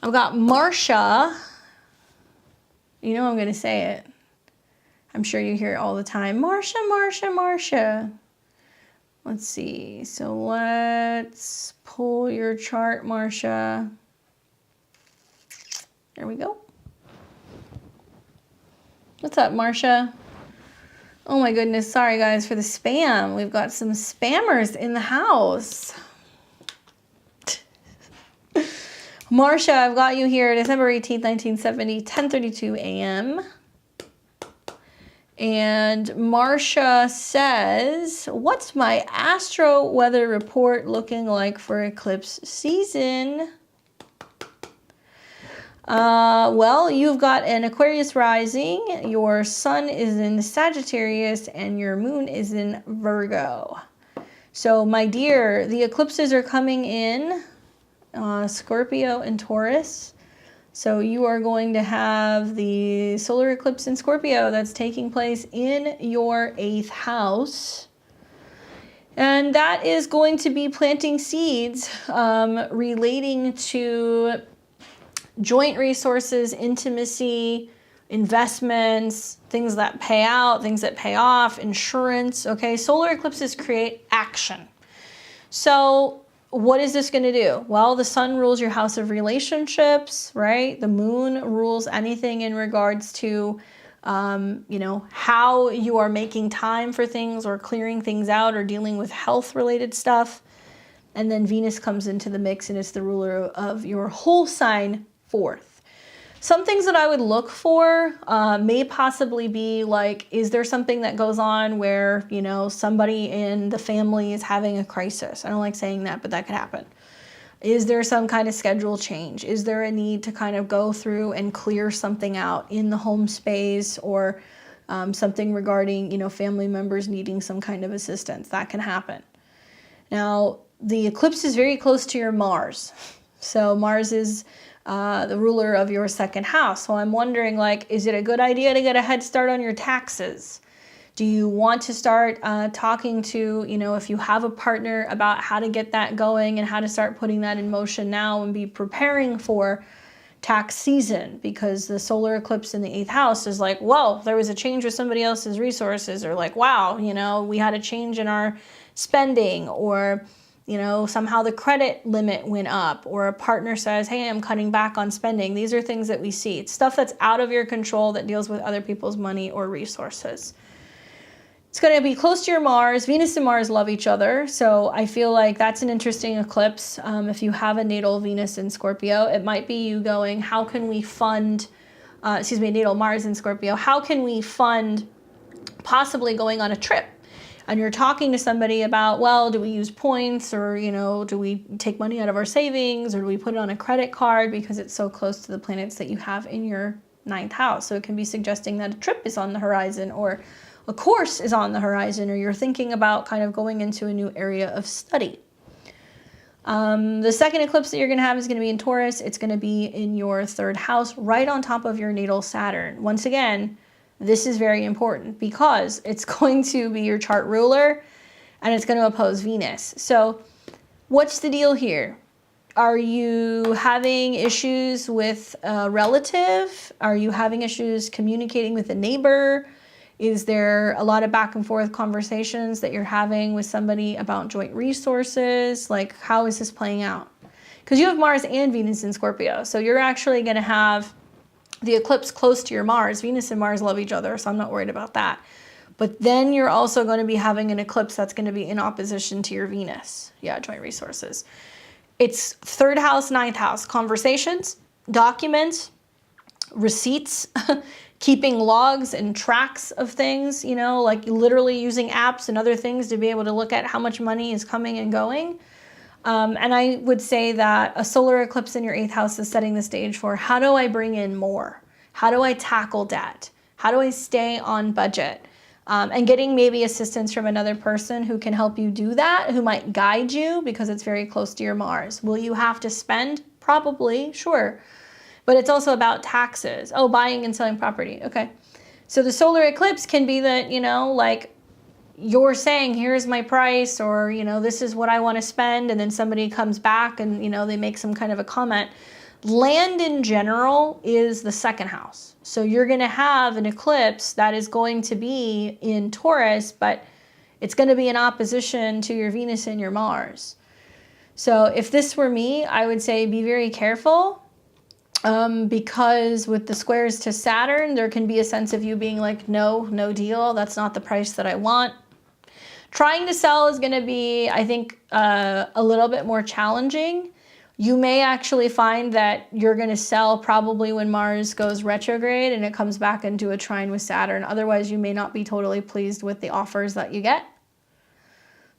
S1: I've got Marsha. You know I'm going to say it. I'm sure you hear it all the time. Marsha, Marsha, Marsha. Let's see. So let's pull your chart, Marsha. There we go. What's up, Marsha? Oh my goodness. Sorry, guys, for the spam. We've got some spammers in the house. Marsha, I've got you here, December 18th, 1970, 10:32 a.m. And Marsha says, what's my astro weather report looking like for eclipse season? Well, you've got an Aquarius rising, your sun is in Sagittarius, and your moon is in Virgo. So, my dear, the eclipses are coming in Scorpio and Taurus. So you are going to have the solar eclipse in Scorpio that's taking place in your 8th house. And that is going to be planting seeds relating to joint resources, intimacy, investments, things that pay out, things that pay off, insurance. Okay, solar eclipses create action. So what is this going to do? Well, the sun rules your house of relationships, right? The moon rules anything in regards to, how you are making time for things or clearing things out or dealing with health related stuff. And then Venus comes into the mix and it's the ruler of your whole sign, 4th. Some things that I would look for may possibly be like, is there something that goes on where, somebody in the family is having a crisis? I don't like saying that, but that could happen. Is there some kind of schedule change? Is there a need to kind of go through and clear something out in the home space or something regarding, family members needing some kind of assistance? That can happen. Now, the eclipse is very close to your Mars. So Mars is the ruler of your 2nd house. So I'm wondering, is it a good idea to get a head start on your taxes? Do you want to start talking to, if you have a partner about how to get that going and how to start putting that in motion now and be preparing for tax season? Because the solar eclipse in the 8th house is like, whoa, there was a change with somebody else's resources, or like, wow, we had a change in our spending, or somehow the credit limit went up, or a partner says, hey, I'm cutting back on spending. These are things that we see. It's stuff that's out of your control that deals with other people's money or resources. It's going to be close to your Mars. Venus and Mars love each other. So I feel like that's an interesting eclipse. If you have a natal Venus in Scorpio, it might be you going, how can we fund, natal Mars in Scorpio, how can we fund possibly going on a trip? And you're talking to somebody about, well, do we use points, or, do we take money out of our savings, or do we put it on a credit card because it's so close to the planets that you have in your 9th house? So it can be suggesting that a trip is on the horizon, or a course is on the horizon, or you're thinking about kind of going into a new area of study. The second eclipse that you're going to have is going to be in Taurus. It's going to be in your 3rd house, right on top of your natal Saturn. Once again, this is very important because it's going to be your chart ruler and it's going to oppose Venus. So what's the deal here? Are you having issues with a relative? Are you having issues communicating with a neighbor? Is there a lot of back and forth conversations that you're having with somebody about joint resources? Like, how is this playing out? Because you have Mars and Venus in Scorpio. So you're actually going to have the eclipse close to your Mars. Venus and Mars love each other, so I'm not worried about that. But then you're also going to be having an eclipse that's going to be in opposition to your Venus. Yeah, joint resources. It's 3rd house, 9th house. Conversations, documents, receipts, keeping logs and tracks of things, like literally using apps and other things to be able to look at how much money is coming and going. And I would say that a solar eclipse in your 8th house is setting the stage for, how do I bring in more? How do I tackle debt? How do I stay on budget? And getting maybe assistance from another person who can help you do that, who might guide you because it's very close to your Mars. Will you have to spend? Probably, sure. But it's also about taxes. Oh, buying and selling property. Okay. So the solar eclipse can be that, you're saying, here's my price, or, this is what I want to spend. And then somebody comes back and, they make some kind of a comment. Land in general is the 2nd house. So you're going to have an eclipse that is going to be in Taurus, but it's going to be in opposition to your Venus and your Mars. So if this were me, I would say be very careful. Because with the squares to Saturn, there can be a sense of you being like, no deal. That's not the price that I want. Trying to sell is going to be, I think, a little bit more challenging. You may actually find that you're going to sell probably when Mars goes retrograde and it comes back into a trine with Saturn. Otherwise, you may not be totally pleased with the offers that you get.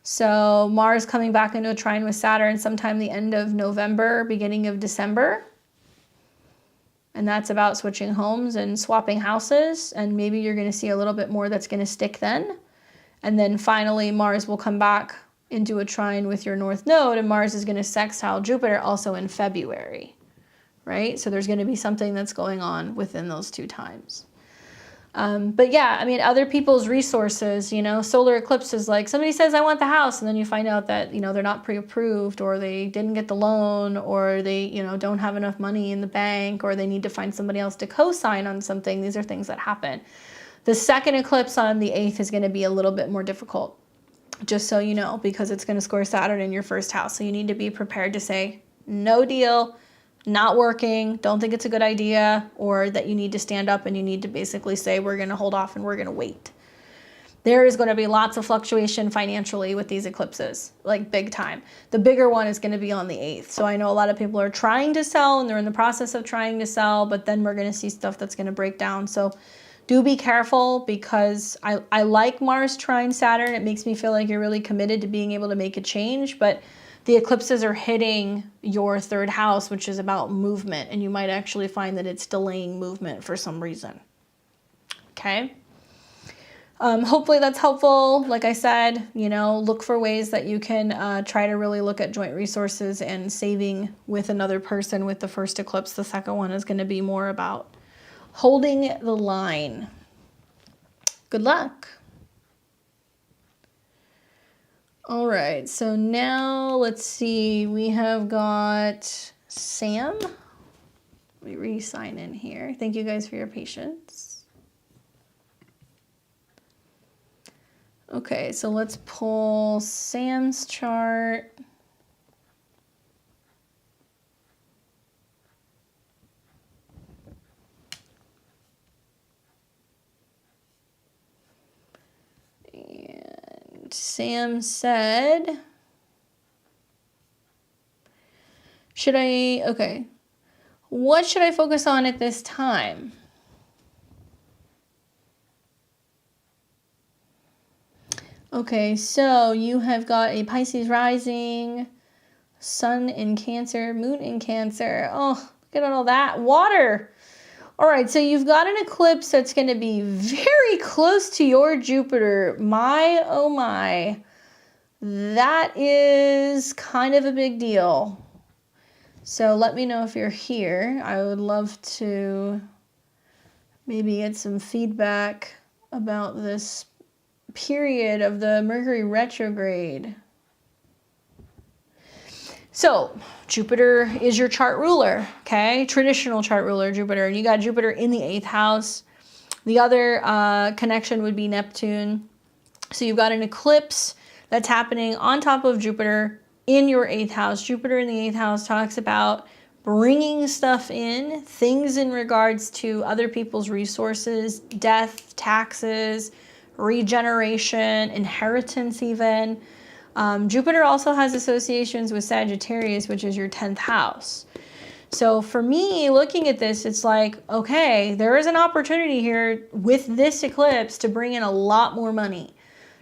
S1: So Mars coming back into a trine with Saturn sometime the end of November, beginning of December. And that's about switching homes and swapping houses. And maybe you're going to see a little bit more that's going to stick then. And then finally, Mars will come back into a trine with your North Node, and Mars is going to sextile Jupiter also in February, right? So there's going to be something that's going on within those two times. But yeah, I mean, other people's resources, you know, solar eclipses, like somebody says, I want the house. And then you find out that, you know, they're not pre-approved, or they didn't get the loan, or they, you know, don't have enough money in the bank, or they need to find somebody else to co-sign on something. These are things that happen. The second eclipse on the 8th is going to be a little bit more difficult, just so you know, because it's going to score Saturn in your first house. So you need to be prepared to say, no deal, not working, don't think it's a good idea, or that you need to stand up and you need to basically say, we're going to hold off and we're going to wait. There is going to be lots of fluctuation financially with these eclipses, like big time. The bigger one is going to be on the 8th. So I know a lot of people are trying to sell and they're in the process of trying to sell, but then we're going to see stuff that's going to break down. So do be careful, because I like Mars trine Saturn. It makes me feel like you're really committed to being able to make a change, but the eclipses are hitting your third house, which is about movement, and you might actually find that it's delaying movement for some reason. Okay. Hopefully that's helpful. Like I said, you know, look for ways that you can try to really look at joint resources and saving with another person with the first eclipse. The second one is going to be more about holding the line. Good luck. All right, so now let's see. We have got Sam. Let me re-sign in here. Thank you guys for your patience. Okay, so let's pull Sam's chart. Sam said, what should I focus on at this time? Okay, so you have got a Pisces rising, sun in Cancer, moon in Cancer. Oh, look at all that water. All right, so you've got an eclipse that's going to be very close to your Jupiter. My, oh my, that is kind of a big deal. So let me know if you're here. I would love to maybe get some feedback about this period of the Mercury retrograde. So Jupiter is your chart ruler, okay? Traditional chart ruler, Jupiter. And you got Jupiter in the 8th house. The other connection would be Neptune. So you've got an eclipse that's happening on top of Jupiter in your 8th house. Jupiter in the 8th house talks about bringing stuff in, things in regards to other people's resources, death, taxes, regeneration, inheritance even. Jupiter also has associations with Sagittarius, which is your 10th house. So for me, looking at this, it's like, okay, there is an opportunity here with this eclipse to bring in a lot more money.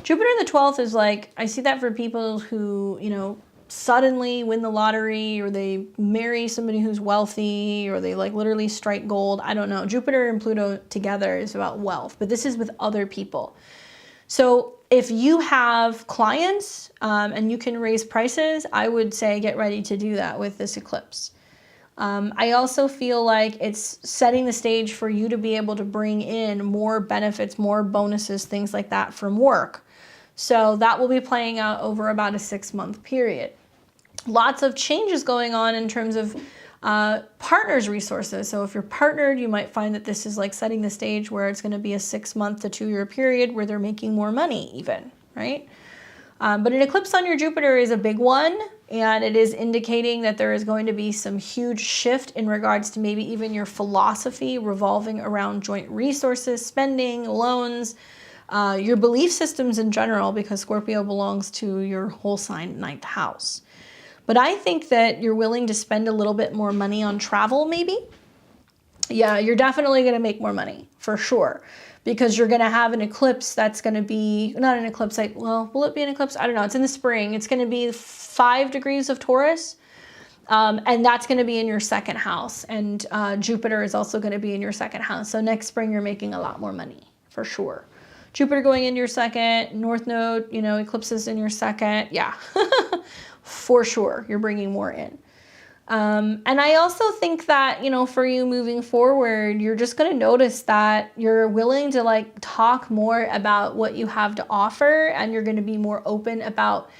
S1: Jupiter in the 12th is like, I see that for people who, you know, suddenly win the lottery, or they marry somebody who's wealthy, or they like literally strike gold. I don't know. Jupiter and Pluto together is about wealth, but this is with other people. So if you have clients and you can raise prices, I would say get ready to do that with this eclipse. I also feel like it's setting the stage for you to be able to bring in more benefits, more bonuses, things like that from work. So that will be playing out over about a 6-month period. Lots of changes going on in terms of partners' resources. So if you're partnered, you might find that this is like setting the stage where it's going to be a 6-month to 2-year period where they're making more money even, right? But an eclipse on your Jupiter is a big one, and it is indicating that there is going to be some huge shift in regards to maybe even your philosophy revolving around joint resources, spending, loans, your belief systems in general, because Scorpio belongs to your whole sign 9th house. But I think that you're willing to spend a little bit more money on travel, maybe. Yeah, you're definitely going to make more money, for sure. Because you're going to have an eclipse that's going to be, not an eclipse, like, well, will it be an eclipse? I don't know. It's in the spring. It's going to be 5 degrees of Taurus. And that's going to be in your second house. And Jupiter is also going to be in your second house. So next spring, you're making a lot more money, for sure. Jupiter going into your second, North Node, you know, eclipses in your second. Yeah, for sure. You're bringing more in. And I also think that, you know, for you moving forward, you're just going to notice that you're willing to like talk more about what you have to offer, and you're going to be more open about,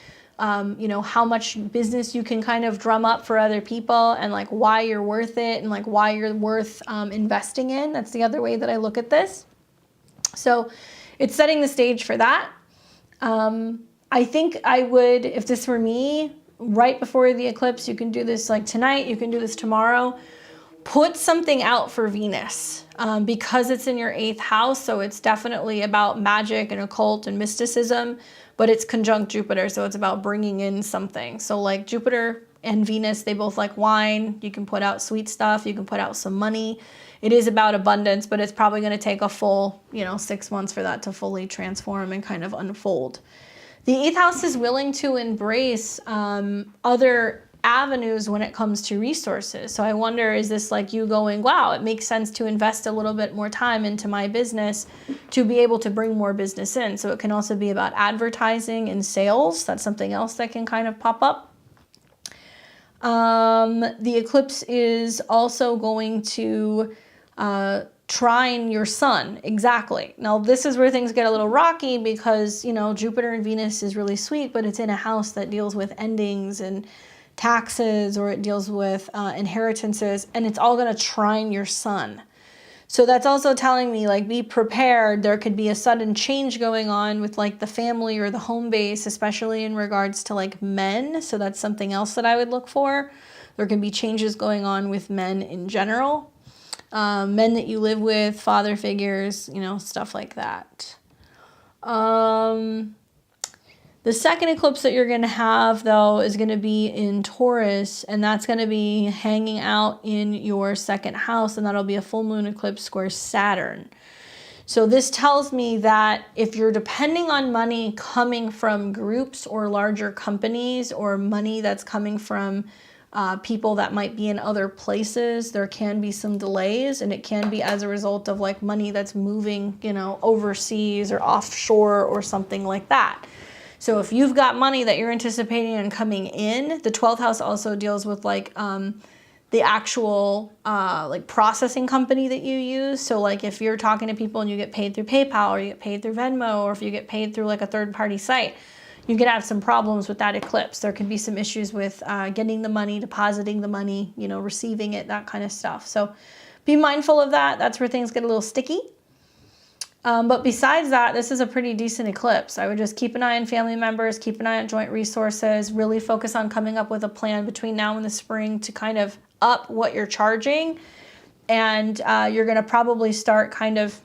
S1: you know, how much business you can kind of drum up for other people, and like why you're worth it, and like why you're worth investing in. That's the other way that I look at this. So it's setting the stage for that. I think I would, if this were me, right before the eclipse, you can do this like tonight, you can do this tomorrow, put something out for Venus, because it's in your 8th house. So it's definitely about magic and occult and mysticism, but it's conjunct Jupiter. So it's about bringing in something. So like Jupiter and Venus, they both like wine. You can put out sweet stuff. You can put out some money. It is about abundance, but it's probably going to take a full, you know, 6 months for that to fully transform and kind of unfold. The 8th house is willing to embrace other avenues when it comes to resources. So I wonder, is this like you going, wow, it makes sense to invest a little bit more time into my business to be able to bring more business in. So it can also be about advertising and sales. That's something else that can kind of pop up. The eclipse is also going to trine your sun. Exactly. Now this is where things get a little rocky, because, you know, Jupiter and Venus is really sweet, but it's in a house that deals with endings and taxes, or it deals with inheritances, and it's all going to trine your sun. So that's also telling me, like, be prepared. There could be a sudden change going on with like the family or the home base, especially in regards to like men. So that's something else that I would look for. There can be changes going on with men in general. Men that you live with, father figures, you know, stuff like that. The second eclipse that you're going to have, though, is going to be in Taurus, and that's going to be hanging out in your second house, and that'll be a full moon eclipse square Saturn. So this tells me that if you're depending on money coming from groups or larger companies, or money that's coming from people that might be in other places, there can be some delays, and it can be as a result of like money that's moving, you know, overseas or offshore or something like that. So if you've got money that you're anticipating on coming in, the 12th house also deals with like the actual like processing company that you use. So like if you're talking to people and you get paid through PayPal, or you get paid through Venmo, or if you get paid through like a third-party site, you could have some problems with that eclipse. There could be some issues with getting the money, depositing the money, you know, receiving it, that kind of stuff. So be mindful of that. That's where things get a little sticky. But besides that, this is a pretty decent eclipse. I would just keep an eye on family members, keep an eye on joint resources, really focus on coming up with a plan between now and the spring to kind of up what you're charging. And you're going to probably start kind of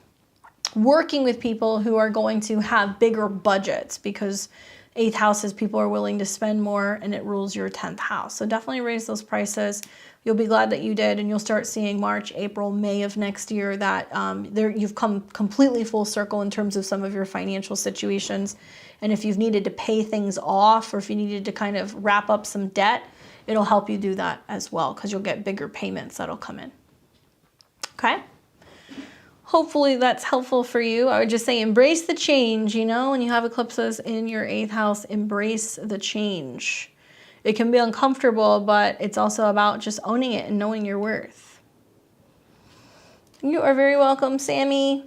S1: working with people who are going to have bigger budgets, because 8th house is people are willing to spend more, and it rules your 10th house. So definitely raise those prices. You'll be glad that you did, and you'll start seeing March, April, May of next year that you've come completely full circle in terms of some of your financial situations. And if you've needed to pay things off, or if you needed to kind of wrap up some debt, it'll help you do that as well, because you'll get bigger payments that'll come in. Okay? Hopefully that's helpful for you. I would just say embrace the change, you know, when you have eclipses in your 8th house, embrace the change. It can be uncomfortable, but it's also about just owning it and knowing your worth. You are very welcome, Sammy.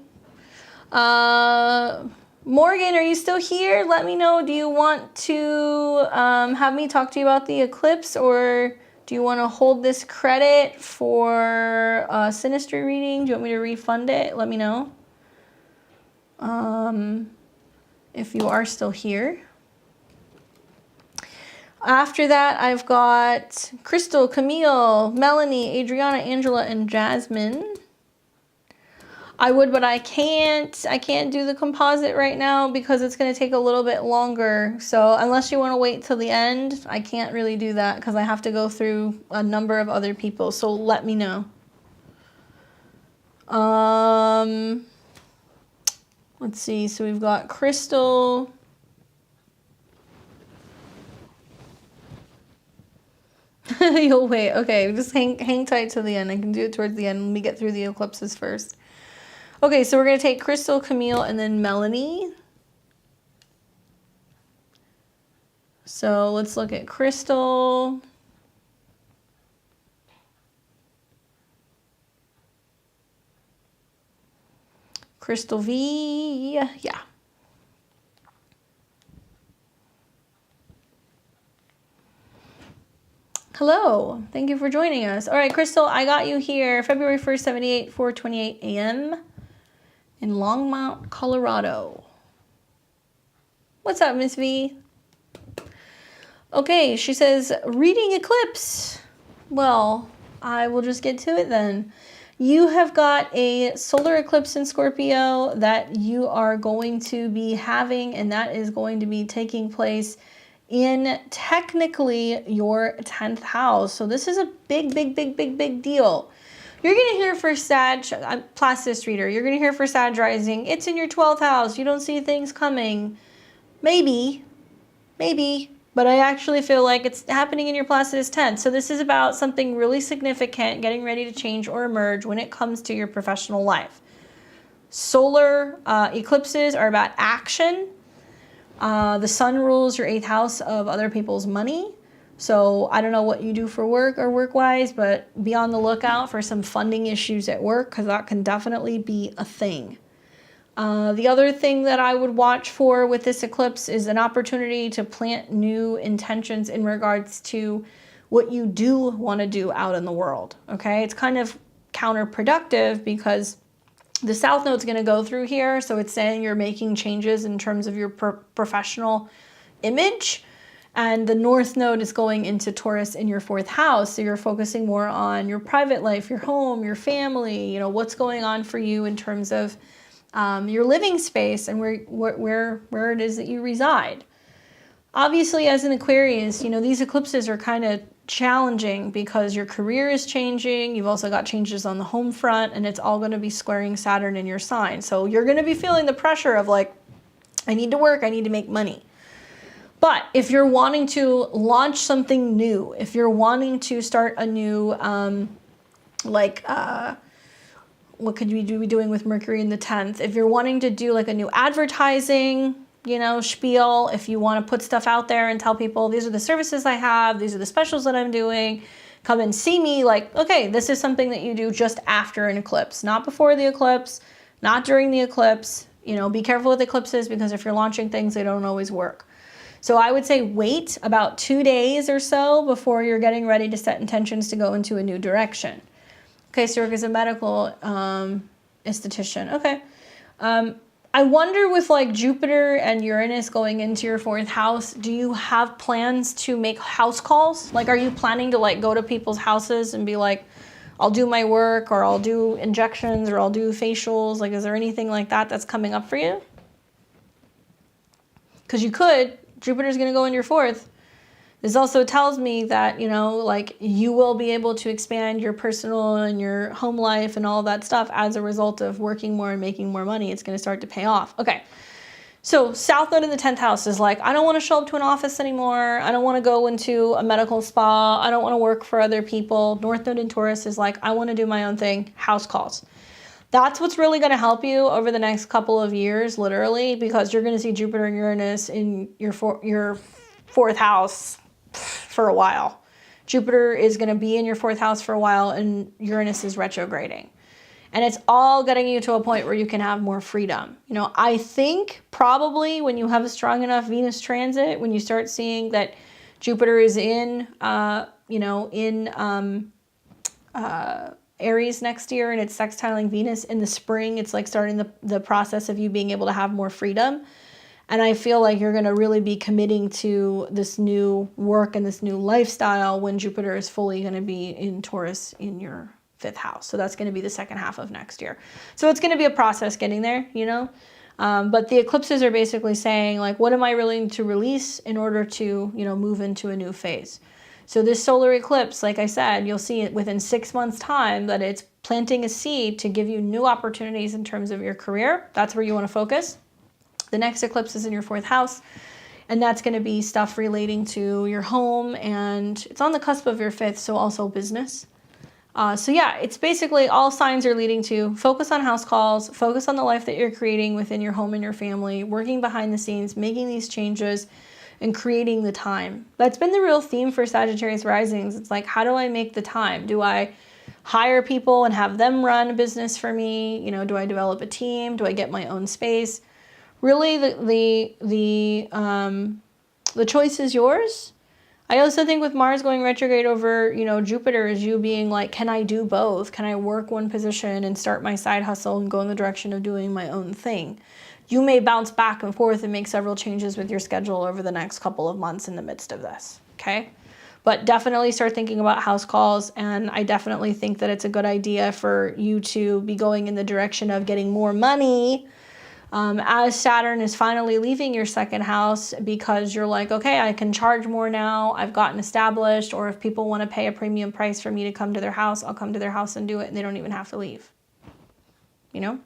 S1: Morgan, are you still here? Let me know. Do you want to have me talk to you about the eclipse, or do you want to hold this credit for a synastry reading? Do you want me to refund it? Let me know. If you are still here. After that, I've got Crystal, Camille, Melanie, Adriana, Angela, and Jasmine. I would, but I can't. I can't do the composite right now because it's going to take a little bit longer. So unless you want to wait till the end, I can't really do that because I have to go through a number of other people. So let me know. Let's see. So we've got Crystal. You'll wait. Okay, just hang tight to the end. I can do it towards the end. Let me get through the eclipses first. Okay, so we're going to take Crystal, Camille, and then Melanie. So let's look at Crystal. Crystal V, yeah. Hello, thank you for joining us. All right, Crystal, I got you here February 1st, 78, 4:28 a.m. in Longmont, Colorado. What's up, Miss V? Okay, she says, reading eclipse. Well, I will just get to it then. You have got a solar eclipse in Scorpio that you are going to be having, and that is going to be taking place in technically your 10th house. So this is a big deal. You're going to hear for Sag, I'm Plastis reader, you're going to hear for Sag rising, it's in your 12th house. You don't see things coming. Maybe. But I actually feel like it's happening in your Placidus 10th. So this is about something really significant, getting ready to change or emerge when it comes to your professional life. Solar eclipses are about action. The sun rules your 8th house of other people's money. So I don't know what you do for work or work-wise, but be on the lookout for some funding issues at work because that can definitely be a thing. The other thing that I would watch for with this eclipse is an opportunity to plant new intentions in regards to what you do want to do out in the world, okay? It's kind of counterproductive because the South Node's going to go through here, so it's saying you're making changes in terms of your professional image, and the North Node is going into Taurus in your 4th house, so you're focusing more on your private life, your home, your family, you know, what's going on for you in terms of your living space and where it is that you reside. Obviously, as an Aquarius, you know, these eclipses are kind of challenging because your career is changing. You've also got changes on the home front, and it's all going to be squaring Saturn in your sign. So you're going to be feeling the pressure of like, I need to work, I need to make money. But if you're wanting to launch something new, if you're wanting to start a new, what could you be doing with Mercury in the 10th? If you're wanting to do like a new advertising, you know, spiel, if you want to put stuff out there and tell people, these are the services I have, these are the specials that I'm doing, come and see me, like, okay, this is something that you do just after an eclipse, not before the eclipse, not during the eclipse. You know, be careful with eclipses because if you're launching things, they don't always work. So I would say wait about 2 days or so before you're getting ready to set intentions to go into a new direction. Okay, so you're as a medical esthetician. Okay. I wonder with like Jupiter and Uranus going into your 4th house, do you have plans to make house calls? Like, are you planning to like go to people's houses and be like, I'll do my work, or I'll do injections, or I'll do facials? Like, is there anything like that that's coming up for you? Because you could. Jupiter's going to go in your 4th. This also tells me that, you know, like you will be able to expand your personal and your home life and all that stuff as a result of working more and making more money. It's going to start to pay off. Okay. So South Node in the 10th house is like, I don't want to show up to an office anymore. I don't want to go into a medical spa. I don't want to work for other people. North Node in Taurus is like, I want to do my own thing. House calls. That's what's really going to help you over the next couple of years, literally, because you're going to see Jupiter and Uranus in your 4th house for a while. Jupiter is going to be in your 4th house for a while, and Uranus is retrograding. And it's all getting you to a point where you can have more freedom. You know, I think probably when you have a strong enough Venus transit, when you start seeing that Jupiter is in, Aries next year, and it's sextiling Venus in the spring, it's like starting the process of you being able to have more freedom. And I feel like you're going to really be committing to this new work and this new lifestyle when Jupiter is fully going to be in Taurus in your 5th house. So that's going to be the second half of next year. So it's going to be a process getting there, you know. But the eclipses are basically saying, like, what am I willing to release in order to, you know, move into a new phase? So this solar eclipse, like I said, you'll see it within 6 months' time that it's planting a seed to give you new opportunities in terms of your career. That's where you want to focus. The next eclipse is in your 4th house, and that's going to be stuff relating to your home, and it's on the cusp of your 5th, so also business. So yeah, it's basically all signs are leading to focus on house calls, focus on the life that you're creating within your home and your family, working behind the scenes, making these changes, and creating the time. That's been the real theme for Sagittarius risings. It's like, how do I make the time? Do I hire people and have them run a business for me? You know, do I develop a team? Do I get my own space? Really, the choice is yours. I also think with Mars going retrograde over, you know, Jupiter, is you being like, can I do both? Can I work one position and start my side hustle and go in the direction of doing my own thing? You may bounce back and forth and make several changes with your schedule over the next couple of months in the midst of this, okay? But definitely start thinking about house calls, and I definitely think that it's a good idea for you to be going in the direction of getting more money as Saturn is finally leaving your 2nd house, because you're like, okay, I can charge more now. I've gotten established, or if people want to pay a premium price for me to come to their house, I'll come to their house and do it, and they don't even have to leave, you know?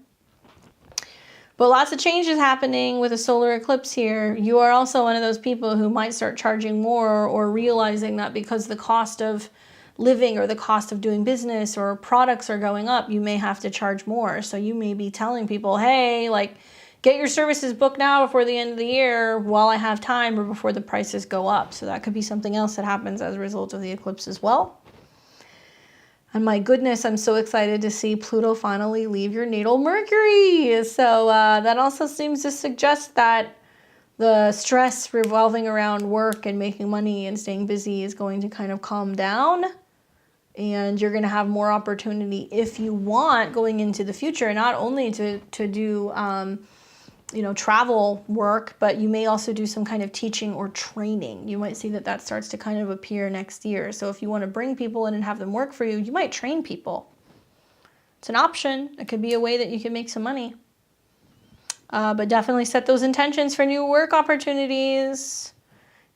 S1: But lots of changes happening with a solar eclipse here. You are also one of those people who might start charging more, or realizing that because the cost of living or the cost of doing business or products are going up, you may have to charge more. So you may be telling people, hey, like, get your services booked now before the end of the year while I have time, or before the prices go up. So that could be something else that happens as a result of the eclipse as well. And my goodness, I'm so excited to see Pluto finally leave your natal Mercury. So that also seems to suggest that the stress revolving around work and making money and staying busy is going to kind of calm down. And you're going to have more opportunity, if you want, going into the future, not only to do, you know, travel work, but you may also do some kind of teaching or training. You might see that that starts to kind of appear next year. So if you want to bring people in and have them work for you, you might train people. It's an option. It could be a way that you can make some money. But definitely set those intentions for new work opportunities.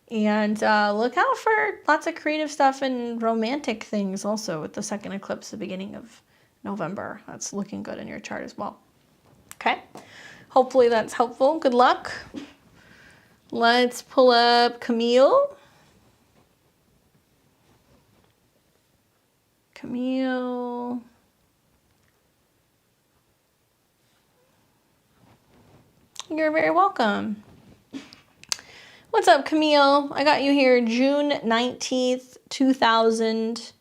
S1: And look out for lots of creative stuff and romantic things also with the 2nd eclipse, the beginning of November. That's looking good in your chart as well. Okay. Hopefully that's helpful. Good luck. Let's pull up Camille. Camille. You're very welcome. What's up, Camille? I got you here June 19th, 2000.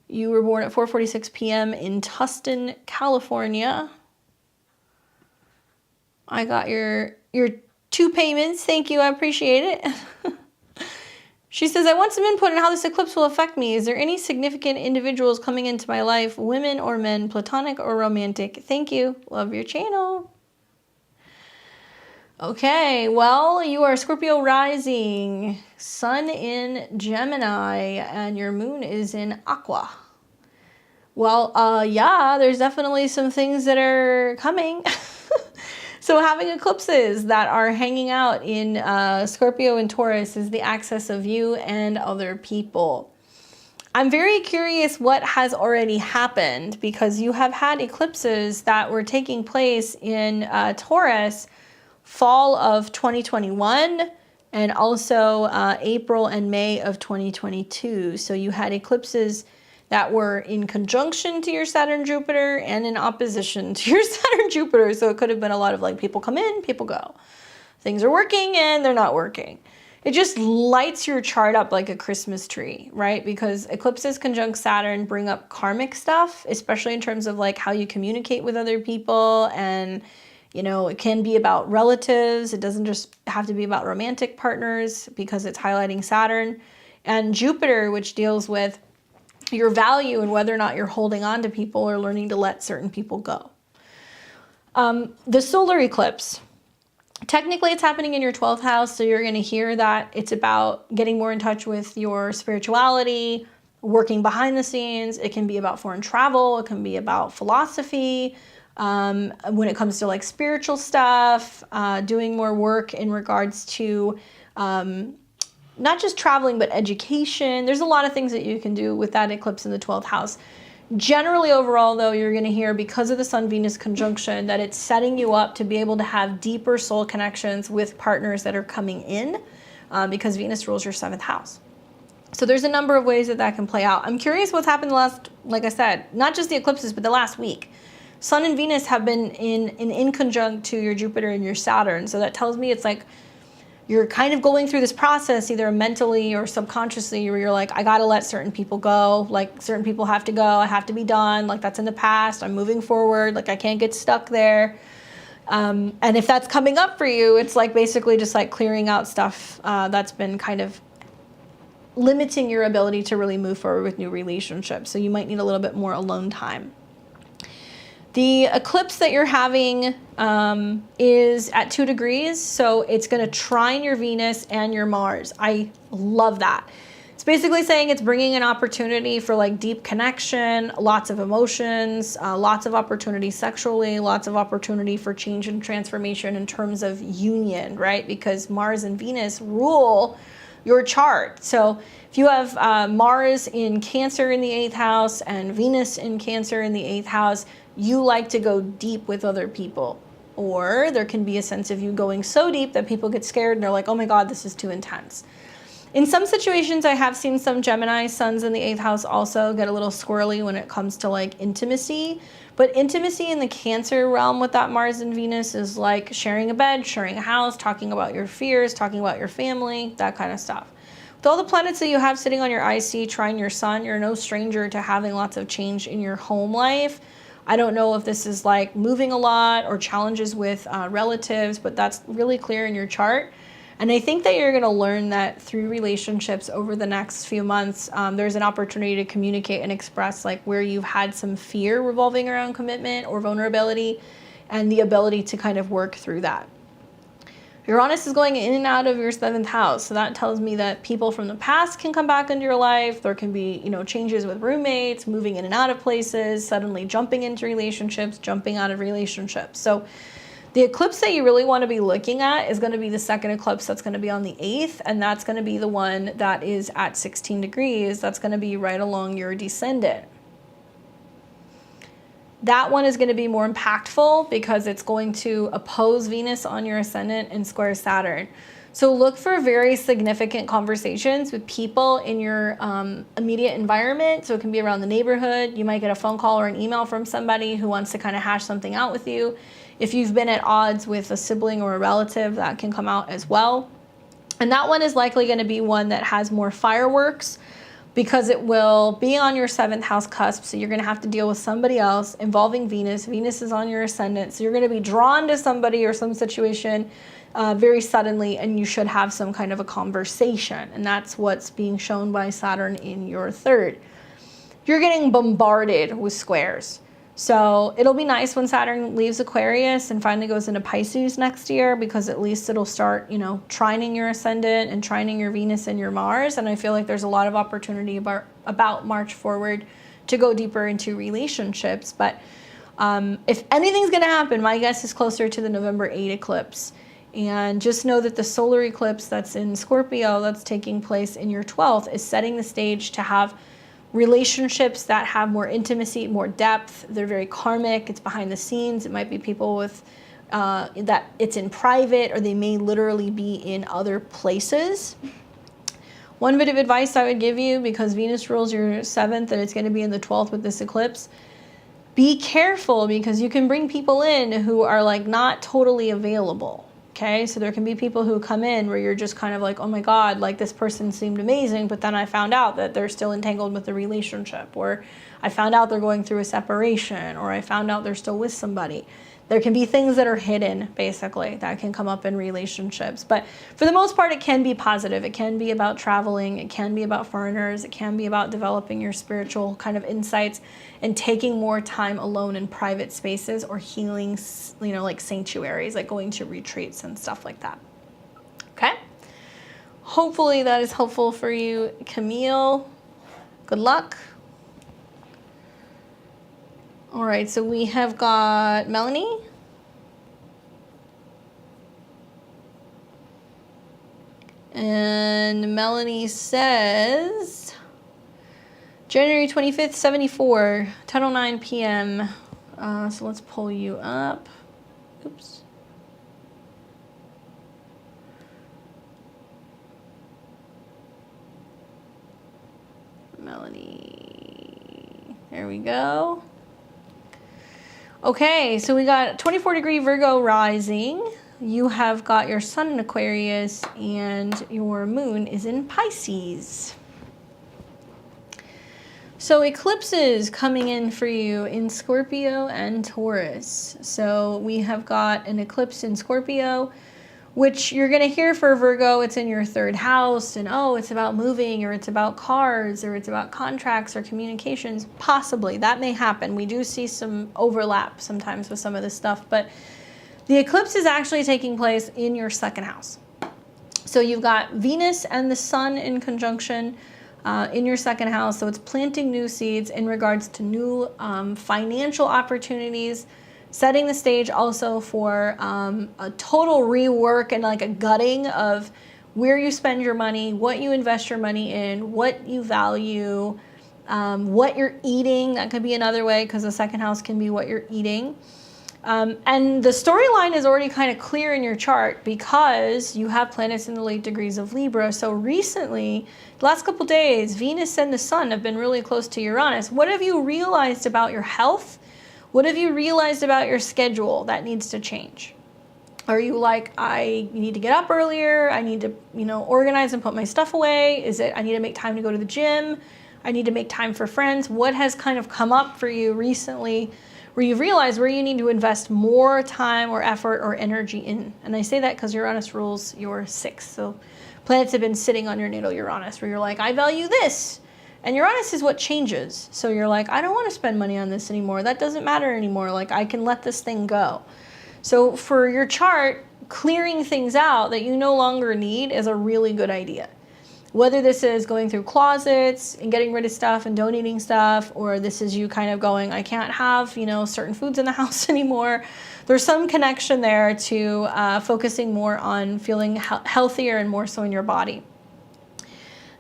S1: You were born at 4:46 p.m. in Tustin, California. I got your 2 payments. Thank you. I appreciate it. She says, I want some input on how this eclipse will affect me. Is there any significant individuals coming into my life, women or men, platonic or romantic? Thank you. Love your channel. Okay, well, you are Scorpio rising, sun in Gemini, and your moon is in Aqua. Well, yeah, there's definitely some things that are coming. So having eclipses that are hanging out in Scorpio and Taurus is the access of you and other people. I'm very curious what has already happened, because you have had eclipses that were taking place in Taurus fall of 2021 and also April and May of 2022. So you had eclipses that were in conjunction to your Saturn-Jupiter and in opposition to your Saturn-Jupiter. So it could have been a lot of like, people come in, people go. Things are working and they're not working. It just lights your chart up like a Christmas tree, right? Because eclipses conjunct Saturn bring up karmic stuff, especially in terms of like how you communicate with other people. And, you know, it can be about relatives. It doesn't just have to be about romantic partners, because it's highlighting Saturn. And Jupiter, which deals with your value and whether or not you're holding on to people or learning to let certain people go. The solar eclipse, technically it's happening in your 12th house, so you're going to hear that it's about getting more in touch with your spirituality, working behind the scenes. It can be about foreign travel. It can be about philosophy. When it comes to like spiritual stuff, doing more work in regards to not just traveling, but education. There's a lot of things that you can do with that eclipse in the 12th house. Generally, overall, though, you're going to hear, because of the Sun-Venus conjunction, that it's setting you up to be able to have deeper soul connections with partners that are coming in, because Venus rules your 7th house. So there's a number of ways that that can play out. I'm curious what's happened the last, like I said, not just the eclipses, but the last week. Sun and Venus have been in conjunct to your Jupiter and your Saturn. So that tells me it's like you're kind of going through this process either mentally or subconsciously where you're like, I got to let certain people go. Like certain people have to go. I have to be done. Like that's in the past. I'm moving forward. Like I can't get stuck there. And if that's coming up for you, it's like basically just like clearing out stuff that's been kind of limiting your ability to really move forward with new relationships. So you might need a little bit more alone time. The eclipse that you're having is at 2 degrees, so it's going to trine your Venus and your Mars. I love that. It's basically saying it's bringing an opportunity for like deep connection, lots of emotions, lots of opportunity sexually, lots of opportunity for change and transformation in terms of union, right? Because Mars and Venus rule your chart. So if you have Mars in Cancer in the 8th house and Venus in Cancer in the 8th house, you like to go deep with other people. Or there can be a sense of you going so deep that people get scared and they're like, oh my God, this is too intense. In some situations, I have seen some Gemini suns in the 8th house also get a little squirrely when it comes to like intimacy. But intimacy in the Cancer realm with that Mars and Venus is like sharing a bed, sharing a house, talking about your fears, talking about your family, that kind of stuff. With all the planets that you have sitting on your IC trine your sun, you're no stranger to having lots of change in your home life. I don't know if this is like moving a lot or challenges with relatives, but that's really clear in your chart. And I think that you're going to learn that through relationships over the next few months, there's an opportunity to communicate and express like where you've had some fear revolving around commitment or vulnerability and the ability to kind of work through that. Uranus is going in and out of your 7th house. So that tells me that people from the past can come back into your life. There can be, changes with roommates, moving in and out of places, suddenly jumping into relationships, jumping out of relationships. So the eclipse that you really want to be looking at is going to be the second eclipse that's going to be on the 8th. And that's going to be the one that is at 16 degrees. That's going to be right along your descendant. That one is going to be more impactful because it's going to oppose Venus on your ascendant and square Saturn. So look for very significant conversations with people in your immediate environment. So it can be around the neighborhood. You might get a phone call or an email from somebody who wants to kind of hash something out with you. If you've been at odds with a sibling or a relative, that can come out as well. And that one is likely going to be one that has more fireworks, because it will be on your 7th house cusp. So you're going to have to deal with somebody else involving Venus. Venus is on your ascendant. So you're going to be drawn to somebody or some situation very suddenly, and you should have some kind of a conversation. And that's what's being shown by Saturn in your 3rd. You're getting bombarded with squares. So it'll be nice when Saturn leaves Aquarius and finally goes into Pisces next year, because at least it'll start, trining your ascendant and trining your Venus and your Mars. And I feel like there's a lot of opportunity about March forward to go deeper into relationships. But if anything's going to happen, my guess is closer to the November 8 eclipse. And just know that the solar eclipse that's in Scorpio that's taking place in your 12th is setting the stage to have relationships that have more intimacy, more depth. They're very karmic. It's behind the scenes. It might be people with that it's in private, or they may literally be in other places. One bit of advice I would give you, because Venus rules your 7th and it's going to be in the 12th with this eclipse, be careful, because you can bring people in who are like not totally available. Okay, so there can be people who come in where you're just kind of like, oh my God, like this person seemed amazing, but then I found out that they're still entangled with the relationship, or I found out they're going through a separation, or I found out they're still with somebody. There can be things that are hidden, basically, that can come up in relationships. But for the most part, it can be positive. It can be about traveling. It can be about foreigners. It can be about developing your spiritual kind of insights and taking more time alone in private spaces, or healing, like sanctuaries, like going to retreats and stuff like that. Okay? Hopefully that is helpful for you, Camille. Good luck. All right, so we have got Melanie. And Melanie says January 25th, 74, 10:09 p.m. So let's pull you up. Oops. Melanie. There we go. Okay, so we got 24-degree Virgo rising. You have got your sun in Aquarius and your moon is in Pisces. So eclipses coming in for you in Scorpio and Taurus. So we have got an eclipse in Scorpio, which you're going to hear for Virgo. It's in your 3rd house, and oh, it's about moving, or it's about cars, or it's about contracts or communications. Possibly that may happen. We do see some overlap sometimes with some of this stuff, but the eclipse is actually taking place in your 2nd house. So you've got Venus and the sun in conjunction in your 2nd house. So it's planting new seeds in regards to new financial opportunities, setting the stage also for a total rework and like a gutting of where you spend your money, what you invest your money in, what you value, what you're eating. That could be another way, because the 2nd house can be what you're eating. And the storyline is already kind of clear in your chart because you have planets in the late degrees of Libra. So recently, the last couple days, Venus and the sun have been really close to Uranus. What have you realized about your health? What have you realized about your schedule that needs to change? Are you like, I need to get up earlier, I need to, organize and put my stuff away? Is it, I need to make time to go to the gym, I need to make time for friends? What has kind of come up for you recently where you've realized where you need to invest more time or effort or energy in? And I say that because Uranus rules your 6th. So planets have been sitting on your natal Uranus, where you're like, I value this. And Uranus is what changes. So you're like, I don't want to spend money on this anymore. That doesn't matter anymore. Like, I can let this thing go. So for your chart, clearing things out that you no longer need is a really good idea. Whether this is going through closets and getting rid of stuff and donating stuff, or this is you kind of going, I can't have, certain foods in the house anymore. There's some connection there to focusing more on feeling healthier and more so in your body.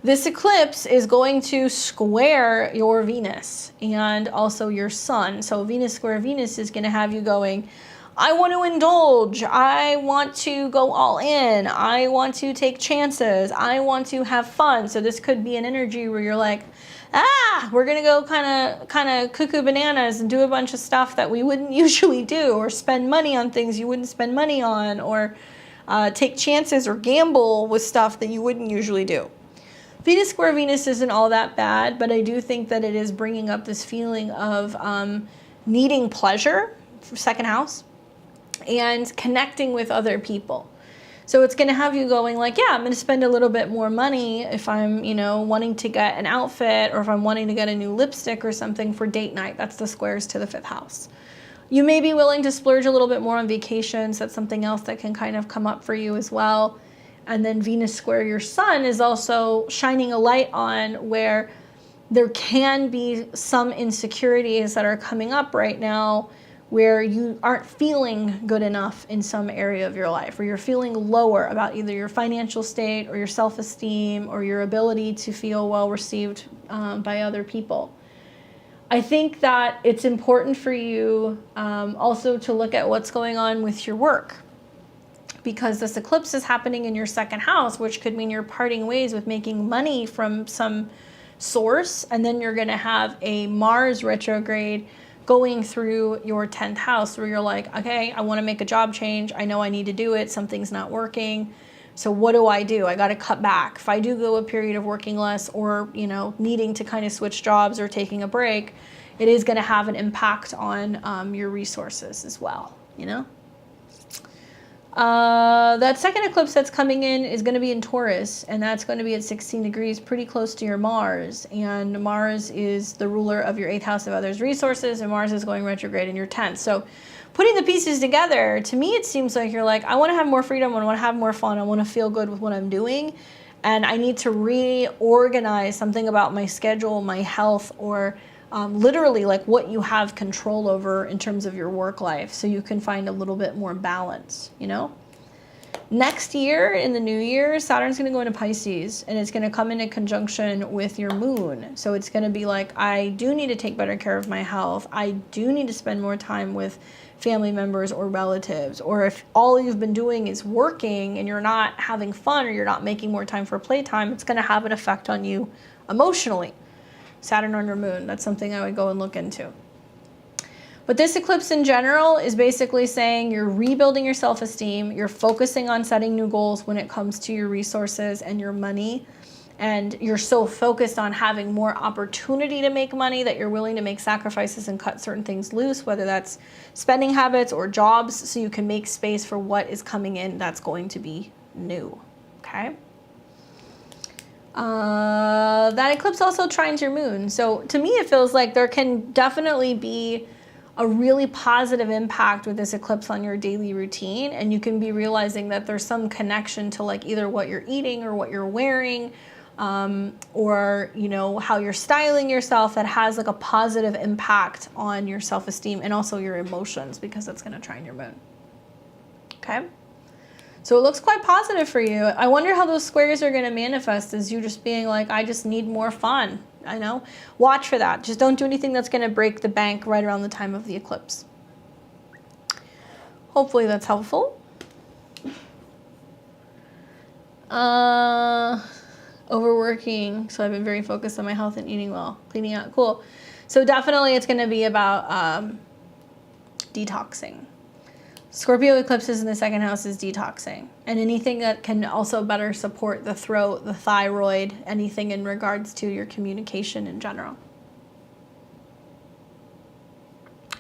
S1: This eclipse is going to square your Venus and also your sun. So Venus square Venus is going to have you going, I want to indulge, I want to go all in, I want to take chances, I want to have fun. So this could be an energy where you're like, we're gonna go kind of cuckoo bananas and do a bunch of stuff that we wouldn't usually do, or spend money on things you wouldn't spend money on, or take chances or gamble with stuff that you wouldn't usually do. Venus square Venus isn't all that bad, but I do think that it is bringing up this feeling of needing pleasure for 2nd house and connecting with other people. So it's going to have you going like, yeah, I'm going to spend a little bit more money if I'm, wanting to get an outfit, or if I'm wanting to get a new lipstick or something for date night. That's the squares to the 5th house. You may be willing to splurge a little bit more on vacations. That's something else that can kind of come up for you as well. And then Venus square your sun is also shining a light on where there can be some insecurities that are coming up right now, where you aren't feeling good enough in some area of your life, where you're feeling lower about either your financial state or your self-esteem or your ability to feel well received by other people. I think that it's important for you also to look at what's going on with your work, because this eclipse is happening in your 2nd house, which could mean you're parting ways with making money from some source, and then you're going to have a Mars retrograde going through your 10th house, where you're like, okay, I want to make a job change. I know I need to do it. Something's not working. So what do? I got to cut back. If I do go a period of working less, or, needing to kind of switch jobs or taking a break, it is going to have an impact on your resources as well, That 2nd eclipse that's coming in is going to be in Taurus, and that's going to be at 16 degrees, pretty close to your Mars. And Mars is the ruler of your 8th house of others' resources, and Mars is going retrograde in your 10th. So putting the pieces together, to me, it seems like you're like, I want to have more freedom, I want to have more fun, I want to feel good with what I'm doing. and I need to reorganize something about my schedule, my health, or literally like what you have control over in terms of your work life, so you can find a little bit more balance, you know? Next year, in the new year, Saturn's going to go into Pisces, and it's going to come into conjunction with your moon. So it's going to be like, I do need to take better care of my health. I do need to spend more time with family members or relatives. Or if all you've been doing is working and you're not having fun, or you're not making more time for playtime, it's going to have an effect on you emotionally. Saturn on your moon, that's something I would go and look into. But this eclipse in general is basically saying you're rebuilding your self-esteem, you're focusing on setting new goals when it comes to your resources and your money, and you're so focused on having more opportunity to make money that you're willing to make sacrifices and cut certain things loose, whether that's spending habits or jobs, so you can make space for what is coming in that's going to be new, okay? That eclipse also trines your moon. So to me, it feels like there can definitely be a really positive impact with this eclipse on your daily routine, and you can be realizing that there's some connection to like either what you're eating or what you're wearing, or you know, how you're styling yourself, that has like a positive impact on your self-esteem and also your emotions, because that's going to trine your moon. Okay, so it looks quite positive for you. I wonder how those squares are going to manifest as you just being like, I just need more fun. I know. Watch for that. Just don't do anything that's going to break the bank right around the time of the eclipse. Hopefully that's helpful. Overworking. So I've been very focused on my health and eating well. Cleaning out. Cool. So definitely it's going to be about detoxing. Scorpio eclipses in the second house is detoxing, and anything that can also better support the throat, the thyroid, anything in regards to your communication in general.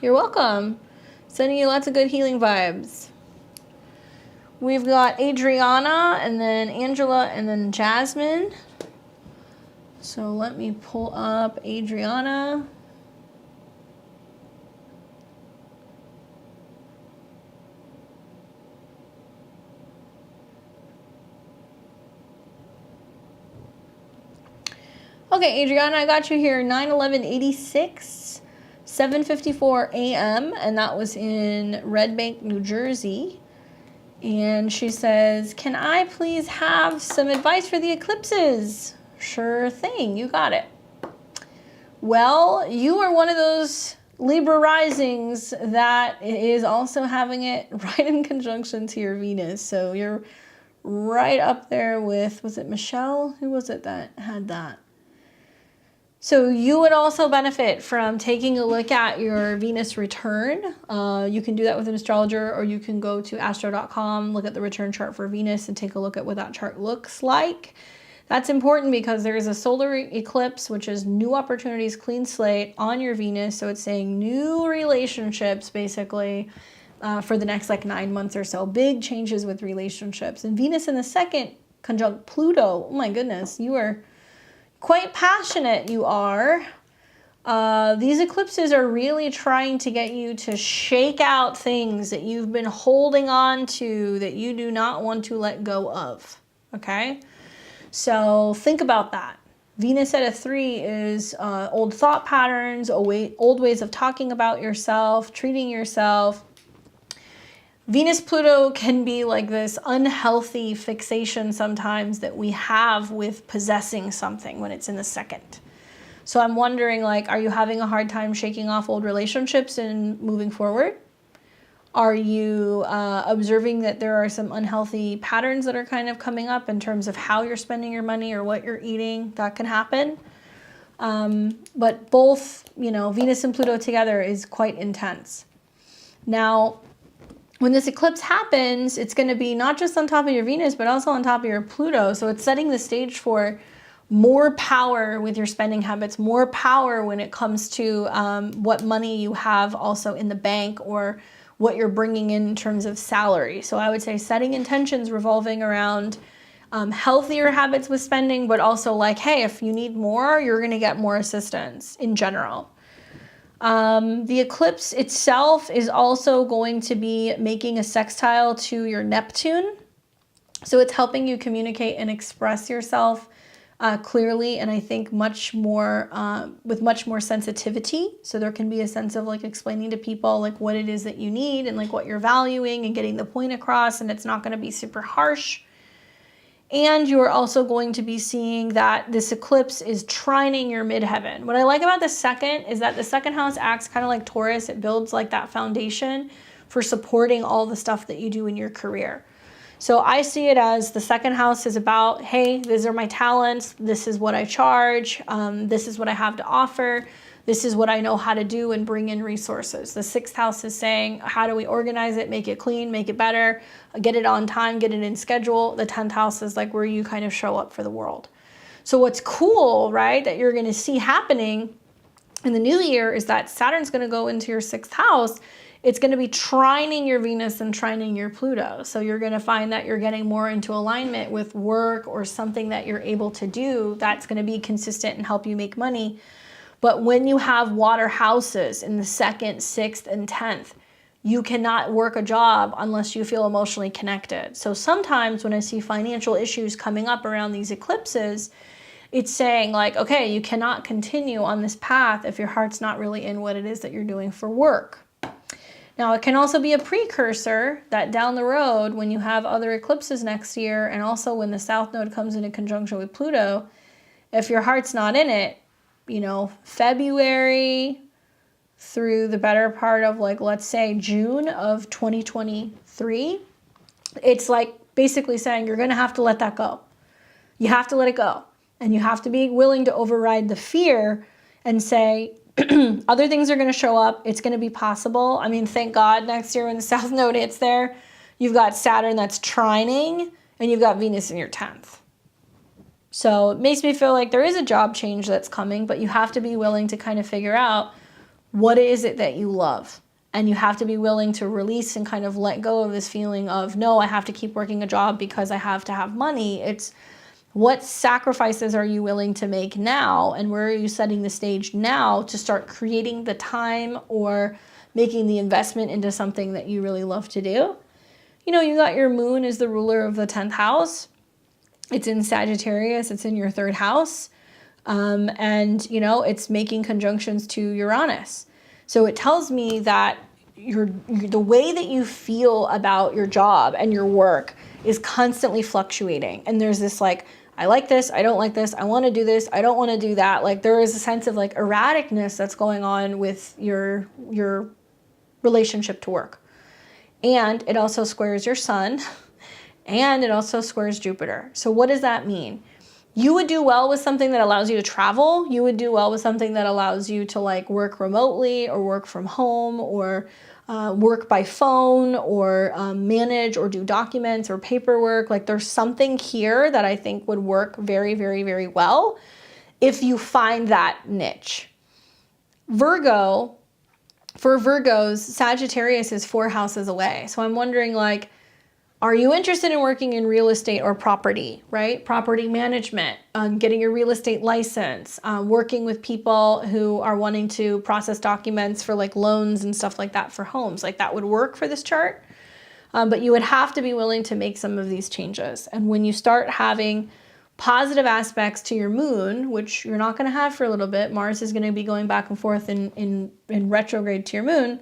S1: You're welcome. Sending you lots of good healing vibes. We've got Adriana, and then Angela, and then Jasmine. So let me pull up Adriana. Okay, Adriana, I got you here, 9/11/86, 7:54 a.m., and that was in Red Bank, New Jersey. And she says, can I please have some advice for the eclipses? Sure thing, you got it. Well, you are one of those Libra risings that is also having it right in conjunction to your Venus. So you're right up there with, was it Michelle? Who was it that had that? So you would also benefit from taking a look at your Venus return. You can do that with an astrologer, or you can go to astro.com, look at the return chart for Venus, and take a look at what that chart looks like. That's important because there is a solar eclipse, which is new opportunities, clean slate on your Venus. So it's saying new relationships, basically, for the next like 9 months or so. Big changes with relationships. And Venus in the second conjunct Pluto. Oh my goodness, you are quite passionate, you are. These eclipses are really trying to get you to shake out things that you've been holding on to that you do not want to let go of, okay? So think about that. Venus at a 3 is old thought patterns, old ways of talking about yourself, treating yourself. Venus-Pluto can be like this unhealthy fixation sometimes that we have with possessing something when it's in the second. So I'm wondering, like, are you having a hard time shaking off old relationships and moving forward? Are you observing that there are some unhealthy patterns that are kind of coming up in terms of how you're spending your money or what you're eating? That can happen. But both, you know, Venus and Pluto together is quite intense. Now, when this eclipse happens, it's going to be not just on top of your Venus, but also on top of your Pluto. So it's setting the stage for more power with your spending habits, more power when it comes to what money you have also in the bank or what you're bringing in terms of salary. So I would say setting intentions revolving around healthier habits with spending, but also like, hey, if you need more, you're going to get more assistance in general. The eclipse itself is also going to be making a sextile to your Neptune. So it's helping you communicate and express yourself clearly, and I think much more with much more sensitivity. So there can be a sense of like explaining to people like what it is that you need and like what you're valuing and getting the point across, and it's not going to be super harsh. And you're also going to be seeing that this eclipse is trining your midheaven. What I like about the second is that the second house acts kind of like Taurus. It builds like that foundation for supporting all the stuff that you do in your career. So I see it as the second house is about, hey, these are my talents. This is what I charge. This is what I have to offer. This is what I know how to do and bring in resources. The sixth house is saying, how do we organize it, make it clean, make it better, get it on time, get it in schedule. The 10th house is like where you kind of show up for the world. So what's cool, right, that you're going to see happening in the new year is that Saturn's going to go into your sixth house. It's going to be trining your Venus and trining your Pluto. So you're going to find that you're getting more into alignment with work or something that you're able to do that's going to be consistent and help you make money. But when you have water houses in the 2nd, 6th, and 10th, you cannot work a job unless you feel emotionally connected. So sometimes when I see financial issues coming up around these eclipses, it's saying like, okay, you cannot continue on this path if your heart's not really in what it is that you're doing for work. Now, it can also be a precursor that down the road, when you have other eclipses next year, and also when the South Node comes into conjunction with Pluto, if your heart's not in it, you know, February through the better part of like, let's say June of 2023, it's like basically saying you're going to have to let that go. You have to let it go. And you have to be willing to override the fear and say, other things are going to show up. It's going to be possible. I mean, thank God next year when the South Node hits there, you've got Saturn that's trining and you've got Venus in your 10th. So it makes me feel like there is a job change that's coming, but you have to be willing to kind of figure out what is it that you love. And you have to be willing to release and kind of let go of this feeling of, no, I have to keep working a job because I have to have money. It's what sacrifices are you willing to make now, and where are you setting the stage now to start creating the time or making the investment into something that you really love to do? You know, you got your moon as the ruler of the 10th house. It's in Sagittarius. It's in your 3rd house. And, you know, it's making conjunctions to Uranus. So it tells me that the way that you feel about your job and your work is constantly fluctuating. And there's this like, I like this, I don't like this, I want to do this, I don't want to do that. Like there is a sense of like erraticness that's going on with your relationship to work. And it also squares your sun and it also squares Jupiter. So what does that mean? You would do well with something that allows you to travel. You would do well with something that allows you to like work remotely or work from home or work by phone or manage or do documents or paperwork. Like there's something here that I think would work very, very, very well if you find that niche. For Virgos, Sagittarius is 4 houses away. So I'm wondering like, are you interested in working in real estate or property, right? Property management, getting your real estate license, working with people who are wanting to process documents for like loans and stuff like that for homes. Like that would work for this chart. But you would have to be willing to make some of these changes. And when you start having positive aspects to your moon, which you're not going to have for a little bit, Mars is going to be going back and forth in retrograde to your moon.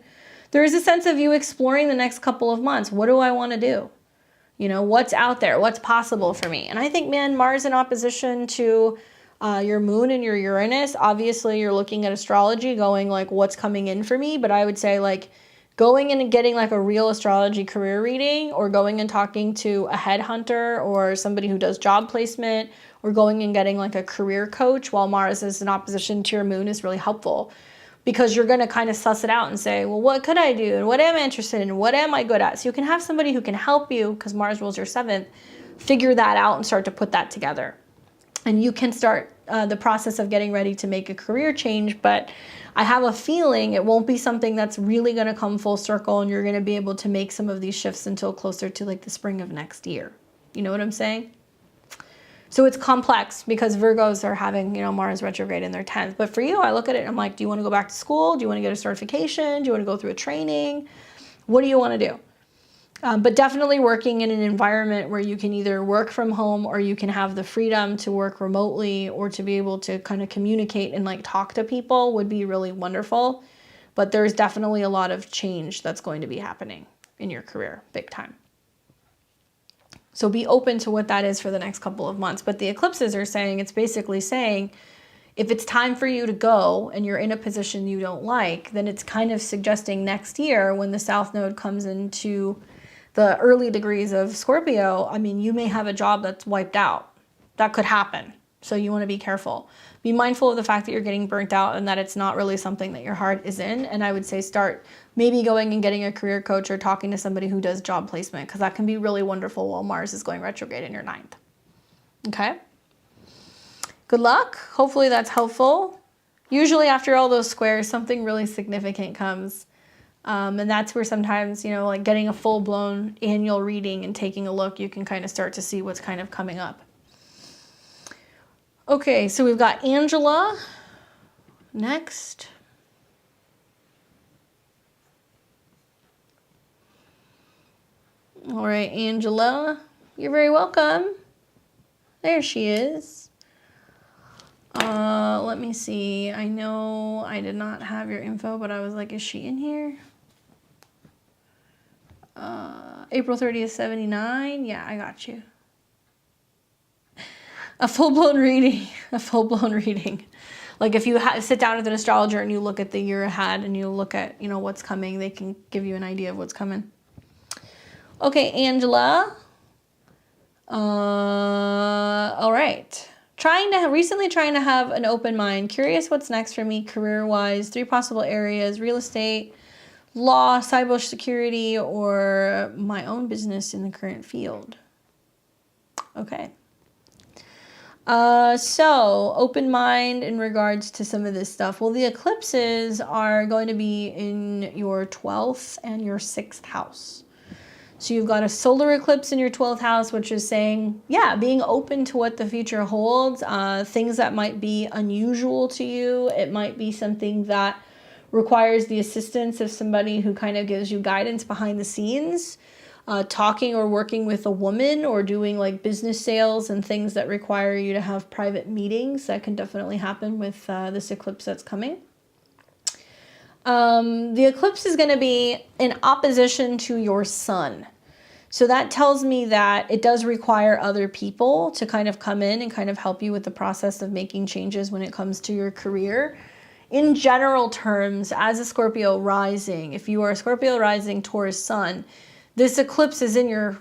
S1: There is a sense of you exploring the next couple of months. What do I want to do? You know, what's out there? What's possible for me? And I think, man, Mars in opposition to your moon and your Uranus, obviously you're looking at astrology going like, what's coming in for me? But I would say like going in and getting like a real astrology career reading or going and talking to a headhunter or somebody who does job placement or going and getting like a career coach while Mars is in opposition to your moon is really helpful. Because you're going to kind of suss it out and say, well, what could I do? And what am I interested in? What am I good at? So you can have somebody who can help you, because Mars rules your 7th, figure that out and start to put that together. And you can start the process of getting ready to make a career change. But I have a feeling it won't be something that's really going to come full circle and you're going to be able to make some of these shifts until closer to like the spring of next year. You know what I'm saying? So it's complex because Virgos are having, you know, Mars retrograde in their 10th. But for you, I look at it and I'm like, do you want to go back to school? Do you want to get a certification? Do you want to go through a training? What do you want to do? But definitely working in an environment where you can either work from home or you can have the freedom to work remotely or to be able to kind of communicate and like talk to people would be really wonderful. But there's definitely a lot of change that's going to be happening in your career, big time. So be open to what that is for the next couple of months. But the eclipses are saying, it's basically saying, if it's time for you to go and you're in a position you don't like, then it's kind of suggesting next year when the South Node comes into the early degrees of Scorpio, I mean, you may have a job that's wiped out. That could happen. So you want to be careful. Be mindful of the fact that you're getting burnt out and that it's not really something that your heart is in. And I would say start maybe going and getting a career coach or talking to somebody who does job placement, because that can be really wonderful while Mars is going retrograde in your 9th. Okay? Good luck. Hopefully that's helpful. Usually after all those squares, something really significant comes. And that's where sometimes, you know, like getting a full-blown annual reading and taking a look, you can kind of start to see what's kind of coming up. Okay, so we've got Angela next. All right, Angela, you're very welcome. There she is. Let me see. I know I did not have your info, but I was like, is she in here? April 30th, 79. Yeah, I got you. A full-blown reading. A full-blown reading. Like if you sit down with an astrologer and you look at the year ahead and you look at, you know, what's coming, they can give you an idea of what's coming. Okay, Angela. All right. Recently trying to have an open mind. Curious what's next for me career-wise. 3 possible areas: real estate, law, cybersecurity, or my own business in the current field. Okay. So open mind in regards to some of this stuff. Well, the eclipses are going to be in your 12th and your 6th house. So you've got a solar eclipse in your 12th house, which is saying, yeah, being open to what the future holds, things that might be unusual to you. It might be something that requires the assistance of somebody who kind of gives you guidance behind the scenes, talking or working with a woman or doing like business sales and things that require you to have private meetings. That can definitely happen with this eclipse that's coming. The eclipse is going to be in opposition to your sun. So that tells me that it does require other people to kind of come in and kind of help you with the process of making changes when it comes to your career. In general terms, as a Scorpio rising, if you are a Scorpio rising Taurus sun, this eclipse is in your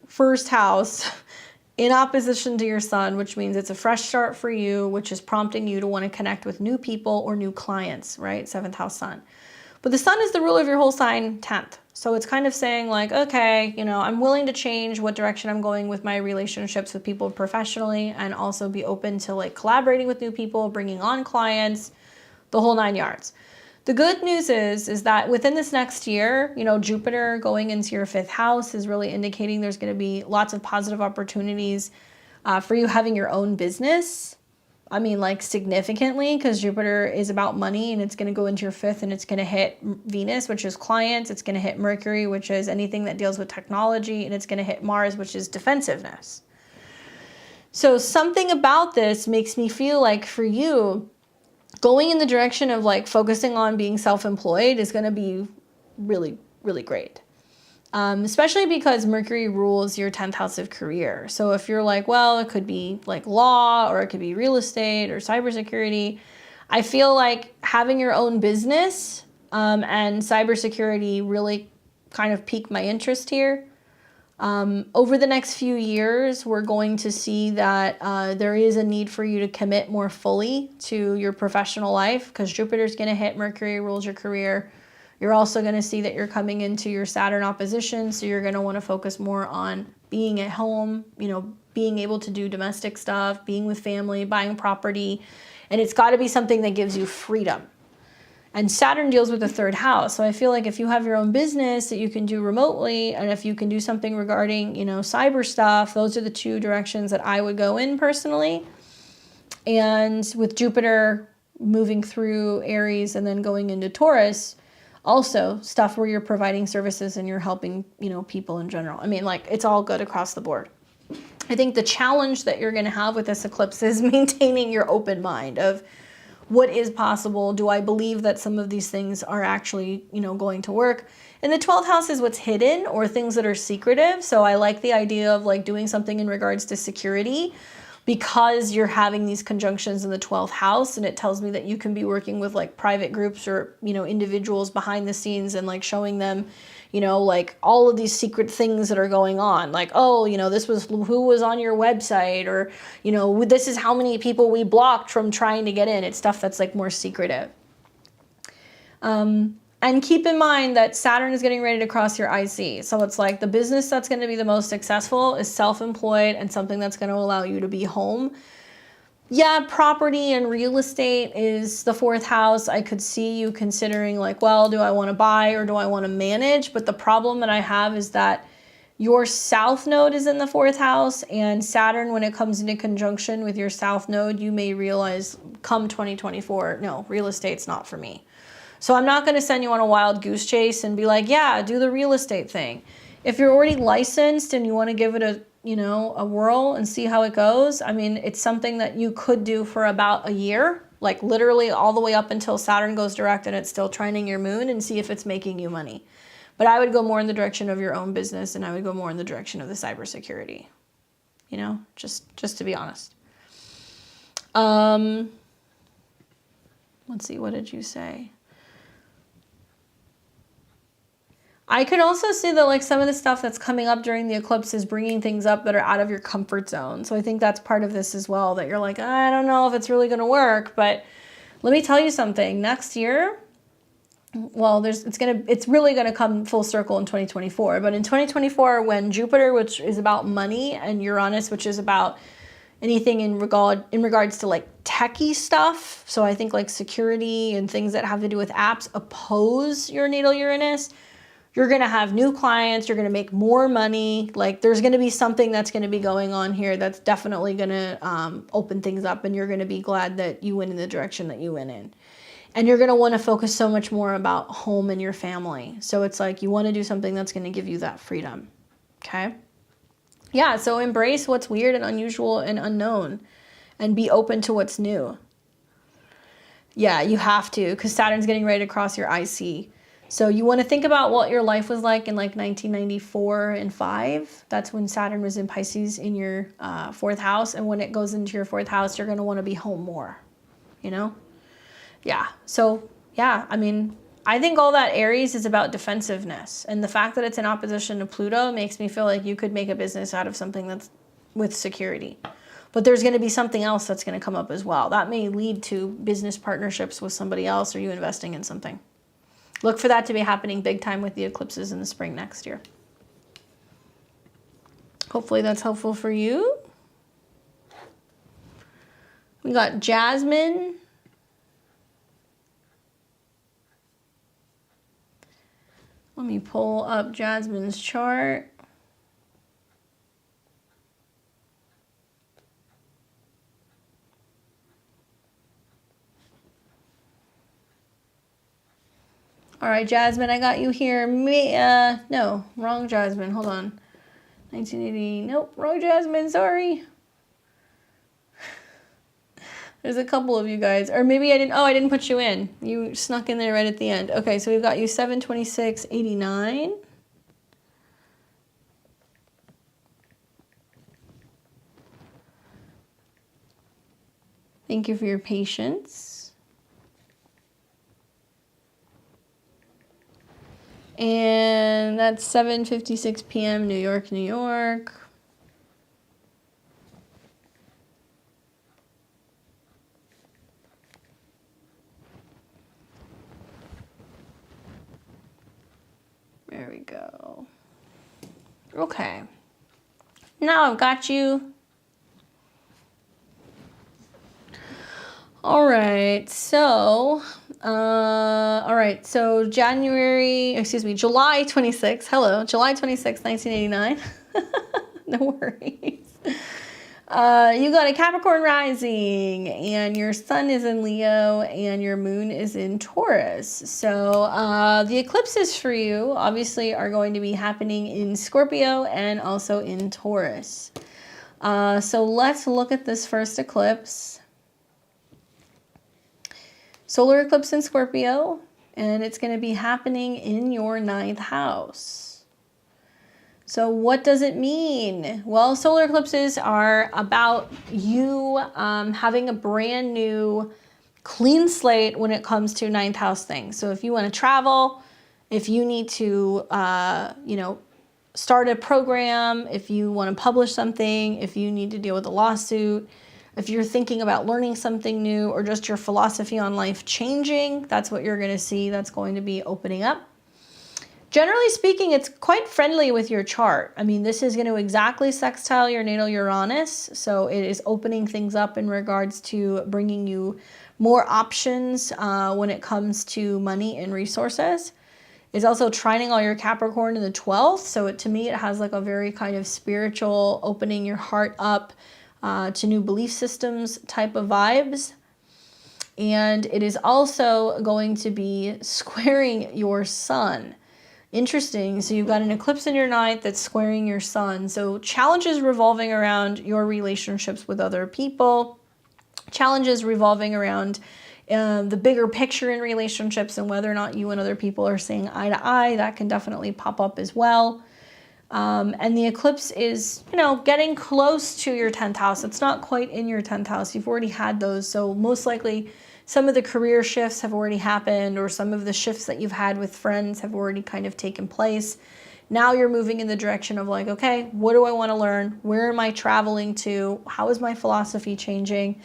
S1: first house in opposition to your sun, which means it's a fresh start for you, which is prompting you to want to connect with new people or new clients, right? 7th house sun. But the sun is the ruler of your whole sign, 10th. So it's kind of saying like, okay, you know, I'm willing to change what direction I'm going with my relationships with people professionally, and also be open to like collaborating with new people, bringing on clients, the whole 9 yards. The good news is that within this next year, you know, Jupiter going into your 5th house is really indicating there's going to be lots of positive opportunities for you having your own business. I mean, like significantly, because Jupiter is about money and it's going to go into your 5th and it's going to hit Venus, which is clients. It's going to hit Mercury, which is anything that deals with technology. And it's going to hit Mars, which is defensiveness. So something about this makes me feel like for you, going in the direction of like focusing on being self-employed is going to be really, really great. Especially because Mercury rules your 10th house of career. So if you're like, well, it could be like law or it could be real estate or cybersecurity, I feel like having your own business and cybersecurity really kind of piqued my interest here. Over the next few years, we're going to see that there is a need for you to commit more fully to your professional life, because Jupiter's going to hit Mercury, rules your career. You're also going to see that you're coming into your Saturn opposition, so you're going to want to focus more on being at home, you know, being able to do domestic stuff, being with family, buying property, and it's got to be something that gives you freedom. And Saturn deals with the 3rd house, so I feel like if you have your own business that you can do remotely, and if you can do something regarding, you know, cyber stuff, those are the 2 directions that I would go in personally. And with Jupiter moving through Aries and then going into Taurus, also stuff where you're providing services and you're helping, you know, people in general. I mean, like, it's all good across the board. I think the challenge that you're going to have with this eclipse is maintaining your open mind of what is possible. Do I believe that some of these things are actually, you know, going to work? And the 12th house is what's hidden or things that are secretive. So I like the idea of like doing something in regards to security, because you're having these conjunctions in the 12th house, and it tells me that you can be working with like private groups or, you know, individuals behind the scenes and like showing them, you know, like all of these secret things that are going on. Like, oh, you know, this was who was on your website, or, you know, this is how many people we blocked from trying to get in. It's stuff that's like more secretive. And keep in mind that Saturn is getting ready to cross your IC. So it's like the business that's going to be the most successful is self-employed and something that's going to allow you to be home. Yeah, property and real estate is the 4th house. I could see you considering like, well, do I want to buy or do I want to manage? But the problem that I have is that your south node is in the 4th house, and Saturn, when it comes into conjunction with your south node, you may realize come 2024, no, real estate's not for me. So I'm not going to send you on a wild goose chase and be like, yeah, do the real estate thing. If you're already licensed and you want to give it a, you know, a whirl and see how it goes, I mean, it's something that you could do for about a year, like literally all the way up until Saturn goes direct and it's still trining your moon, and see if it's making you money. But I would go more in the direction of your own business, and I would go more in the direction of the cybersecurity, you know, just to be honest. Let's see, what did you say? I could also see that like some of the stuff that's coming up during the eclipse is bringing things up that are out of your comfort zone. So I think that's part of this as well, that you're like, I don't know if it's really going to work. But let me tell you something. Next year, well, it's really going to come full circle in 2024. But in 2024, when Jupiter, which is about money, and Uranus, which is about anything in regards to like techie stuff, so I think like security and things that have to do with apps, oppose your natal Uranus, you're going to have new clients, you're going to make more money. Like there's going to be something that's going to be going on here that's definitely going to open things up, and you're going to be glad that you went in the direction that you went in. And you're going to want to focus so much more about home and your family. So it's like you want to do something that's going to give you that freedom. Okay? Yeah, so embrace what's weird and unusual and unknown, and be open to what's new. Yeah, you have to, because Saturn's getting ready to cross your IC. So you want to think about what your life was like in like 1994 and 5. That's when Saturn was in Pisces in your 4th house. And when it goes into your 4th house, you're going to want to be home more, you know? Yeah. So yeah, I mean, I think all that Aries is about defensiveness. And the fact that it's in opposition to Pluto makes me feel like you could make a business out of something that's with security. But there's going to be something else that's going to come up as well. That may lead to business partnerships with somebody else, or you investing in something. Look for that to be happening big time with the eclipses in the spring next year. Hopefully that's helpful for you. We got Jasmine. Let me pull up Jasmine's chart. All right, Jasmine, I got you here. No, wrong Jasmine. Hold on. 1980. Nope, wrong Jasmine. Sorry. There's a couple of you guys. Or maybe I didn't. Oh, I didn't put you in. You snuck in there right at the end. Okay, so we've got you 7/26/89. Thank you for your patience. And that's 7:56 p.m. New York, New York. There we go. Okay. Now I've got you. All right, so July 26th, hello, July 26th, 1989, no worries. You got a Capricorn rising, and your sun is in Leo, and your moon is in Taurus. So the eclipses for you obviously are going to be happening in Scorpio and also in Taurus. So let's look at this first eclipse. Solar eclipse in Scorpio, and it's going to be happening in your 9th house. So what does it mean? Well, solar eclipses are about you having a brand new clean slate when it comes to 9th house things. So if you want to travel, if you need to, start a program, if you want to publish something, if you need to deal with a lawsuit, if you're thinking about learning something new, or just your philosophy on life changing, that's what you're going to see. That's going to be opening up. Generally speaking, it's quite friendly with your chart. I mean, this is going to exactly sextile your natal Uranus, so it is opening things up in regards to bringing you more options when it comes to money and resources. It's also trining all your Capricorn in the 12th, so to me it has like a very kind of spiritual, opening your heart up to new belief systems type of vibes. And it is also going to be squaring your sun. Interesting. So you've got an eclipse in your 9th that's squaring your sun. So challenges revolving around your relationships with other people, challenges revolving around the bigger picture in relationships and whether or not you and other people are seeing eye to eye. That can definitely pop up as well. And the eclipse is, getting close to your 10th house. It's not quite in your 10th house. You've already had those. So most likely some of the career shifts have already happened, or some of the shifts that you've had with friends have already kind of taken place. Now you're moving in the direction of like, okay, what do I want to learn? Where am I traveling to? How is my philosophy changing?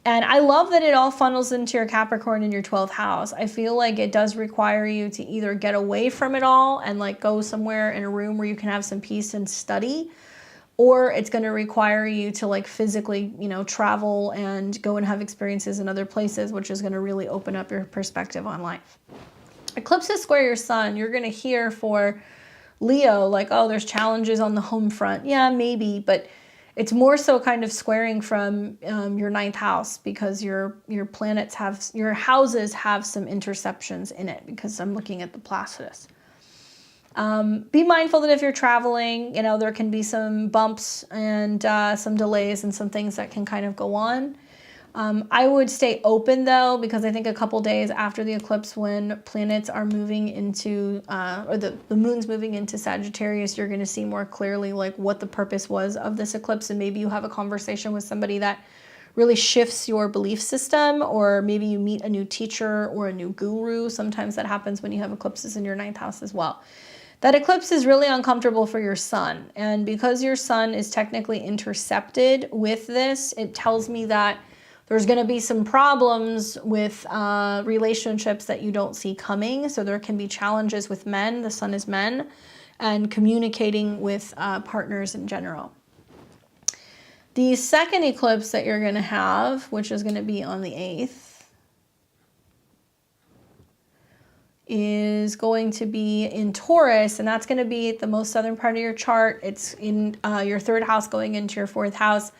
S1: And I love that it all funnels into your Capricorn in your 12th house. I feel like it does require you to either get away from it all and like go somewhere in a room where you can have some peace and study, or it's going to require you to like physically, travel and go and have experiences in other places, which is going to really open up your perspective on life. Eclipses square your sun. You're going to hear for Leo, like, oh, there's challenges on the home front. Yeah, maybe, but it's more so kind of squaring from your 9th house, because your planets your houses have some interceptions in it, because I'm looking at the Placidus. Be mindful that if you're traveling, there can be some bumps and some delays and some things that can kind of go on. I would stay open though, because I think a couple days after the eclipse, when planets are moving into, or the moon's moving into Sagittarius, you're going to see more clearly like what the purpose was of this eclipse. And maybe you have a conversation with somebody that really shifts your belief system, or maybe you meet a new teacher or a new guru. Sometimes that happens when you have eclipses in your 9th house as well. That eclipse is really uncomfortable for your sun. And because your sun is technically intercepted with this, it tells me that there's going to be some problems with relationships that you don't see coming. So there can be challenges with men. The sun is men, and communicating with partners in general. The second eclipse that you're going to have, which is going to be on the 8th, is going to be in Taurus, and that's going to be the most southern part of your chart. It's in your 3rd house going into your 4th house.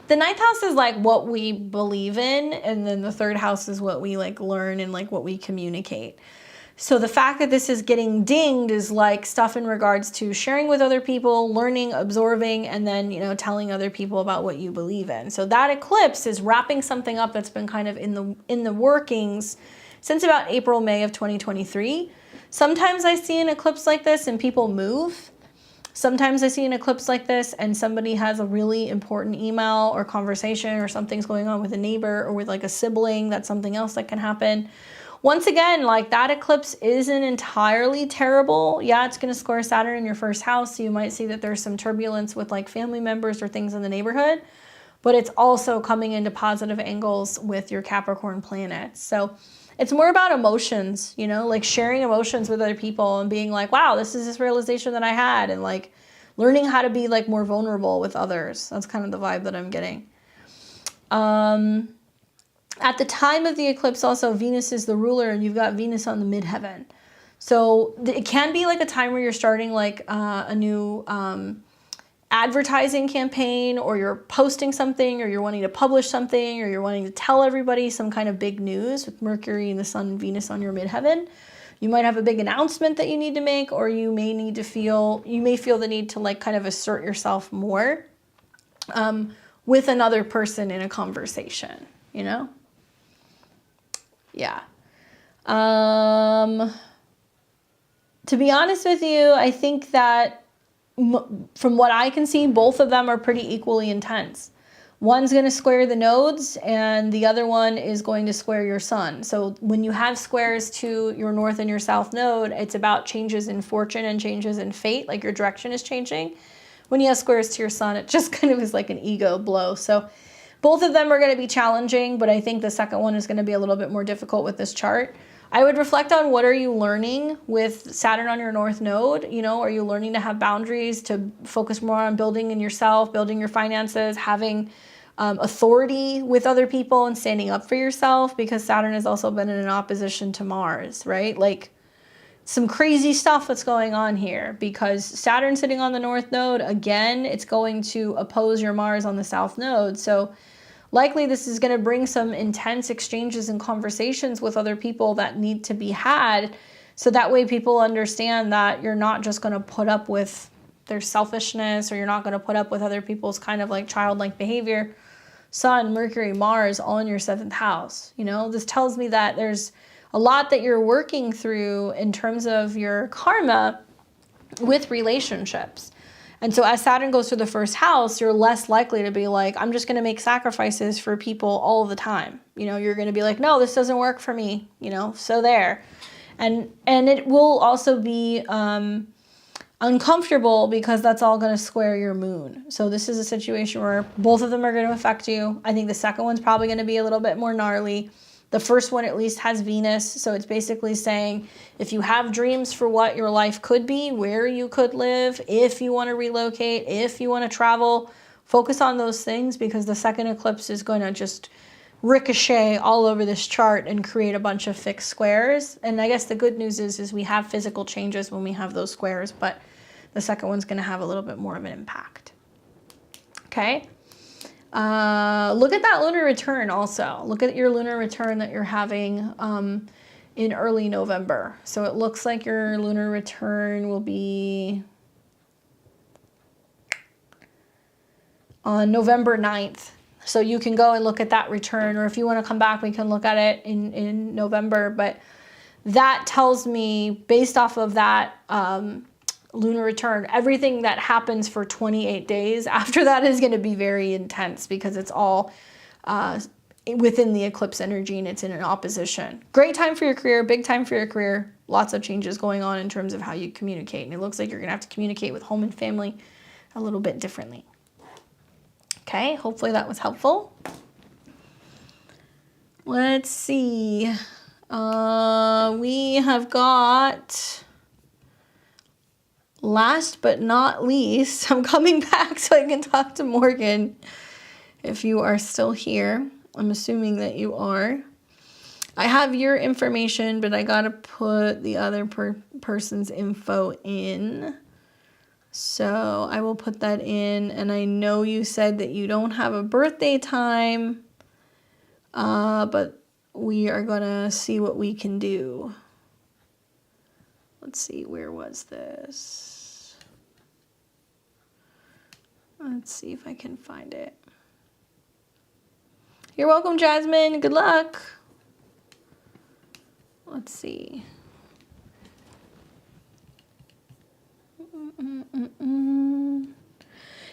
S1: The 9th house is like what we believe in, and then the 3rd house is what we like learn and like what we communicate. So the fact that this is getting dinged is like stuff in regards to sharing with other people, learning, absorbing, and then, telling other people about what you believe in. So that eclipse is wrapping something up that's been kind of in the workings since about April, May of 2023. Sometimes I see an eclipse like this and people move. Sometimes I see an eclipse like this and somebody has a really important email or conversation, or something's going on with a neighbor or with like a sibling. That's something else that can happen. Once again, like that eclipse isn't entirely terrible. Yeah, it's going to square Saturn in your 1st house. So you might see that there's some turbulence with like family members or things in the neighborhood, but it's also coming into positive angles with your Capricorn planets. So it's more about emotions, like sharing emotions with other people and being like, wow, this realization that I had, and like learning how to be like more vulnerable with others. That's kind of the vibe that I'm getting. At the time of the eclipse also, Venus is the ruler, and you've got Venus on the midheaven. So it can be like a time where you're starting like a new advertising campaign, or you're posting something, or you're wanting to publish something, or you're wanting to tell everybody some kind of big news with Mercury and the Sun and Venus on your midheaven. You might have a big announcement that you need to make, or you may feel the need to like kind of assert yourself more with another person in a conversation, you know? Yeah. To be honest with you, I think that from what I can see, both of them are pretty equally intense. One's going to square the nodes and the other one is going to square your sun. So when you have squares to your north and your south node, it's about changes in fortune and changes in fate, like your direction is changing. When you have squares to your sun, it just kind of is like an ego blow. So both of them are going to be challenging, but I think the second one is going to be a little bit more difficult with this chart. I would reflect on what are you learning with Saturn on your north node. You know, are you learning to have boundaries, to focus more on building in yourself, building your finances, having authority with other people and standing up for yourself? Because Saturn has also been in an opposition to Mars, right? Like some crazy stuff that's going on here, because Saturn sitting on the north node, again, it's going to oppose your Mars on the south node. So likely this is going to bring some intense exchanges and conversations with other people that need to be had. So that way people understand that you're not just going to put up with their selfishness, or you're not going to put up with other people's kind of like childlike behavior. Sun, Mercury, Mars, all in your 7th house. You know, this tells me that there's a lot that you're working through in terms of your karma with relationships. And so as Saturn goes through the 1st house, you're less likely to be like, I'm just going to make sacrifices for people all the time. You know, you're going to be like, no, this doesn't work for me, you know, so there. And it will also be uncomfortable, because that's all going to square your moon. So this is a situation where both of them are going to affect you. I think the second one's probably going to be a little bit more gnarly. The first one at least has Venus, so it's basically saying if you have dreams for what your life could be, where you could live, if you want to relocate, if you want to travel, focus on those things, because the second eclipse is going to just ricochet all over this chart and create a bunch of fixed squares. And I guess the good news is we have physical changes when we have those squares, but the second one's going to have a little bit more of an impact. Okay. Look at that lunar return also. Look at your lunar return that you're having in early November. So it looks like your lunar return will be on November 9th. So you can go and look at that return, or if you want to come back, we can look at it in November. But that tells me, based off of that lunar return, everything that happens for 28 days after that is going to be very intense, because it's all within the eclipse energy and it's in an opposition. Great time for your career, big time for your career. Lots of changes going on in terms of how you communicate. And it looks like you're going to have to communicate with home and family a little bit differently. Okay, hopefully that was helpful. Let's see. We have got, last but not least, I'm coming back so I can talk to Morgan if you are still here. I'm assuming that you are. I have your information, but I gotta put the other person's info in. So I will put that in, and I know you said that you don't have a birthday time, but we are gonna see what we can do. Let's see, where was this? Let's see if I can find it. You're welcome, Jasmine. Good luck. Let's see.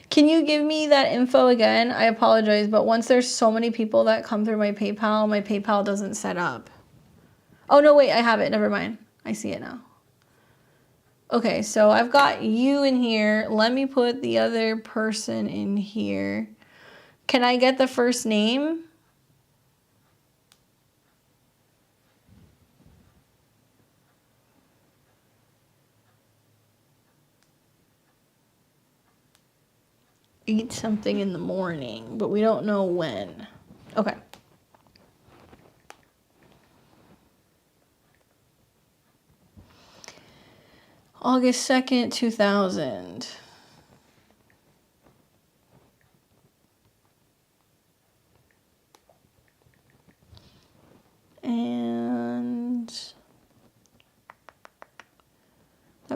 S1: Can you give me that info again? I apologize, but once there's so many people that come through my PayPal doesn't set up. Oh, no, wait, I have it. Never mind. I see it now. Okay, so I've got you in here. Let me put the other person in here. Can I get the first name? Eat something in the morning, but we don't know when. Okay. August 2nd, 2000.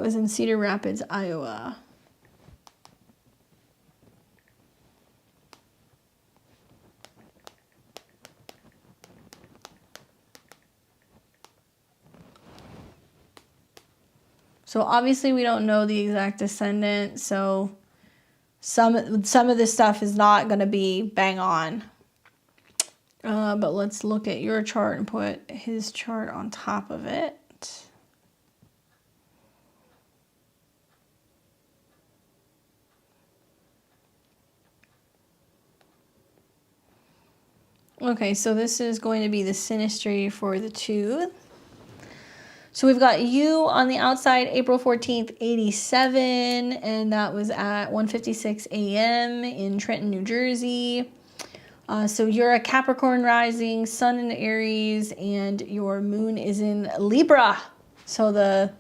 S1: was in Cedar Rapids, Iowa. So obviously we don't know the exact descendant, so some of this stuff is not going to be bang on. But let's look at your chart and put his chart on top of it. Okay, so this is going to be the synastry for the tooth. So we've got you on the outside, April 14th, 87, and that was at 1:56 a.m. in Trenton, New Jersey. So you're a Capricorn rising, sun in Aries, and your moon is in Libra. So the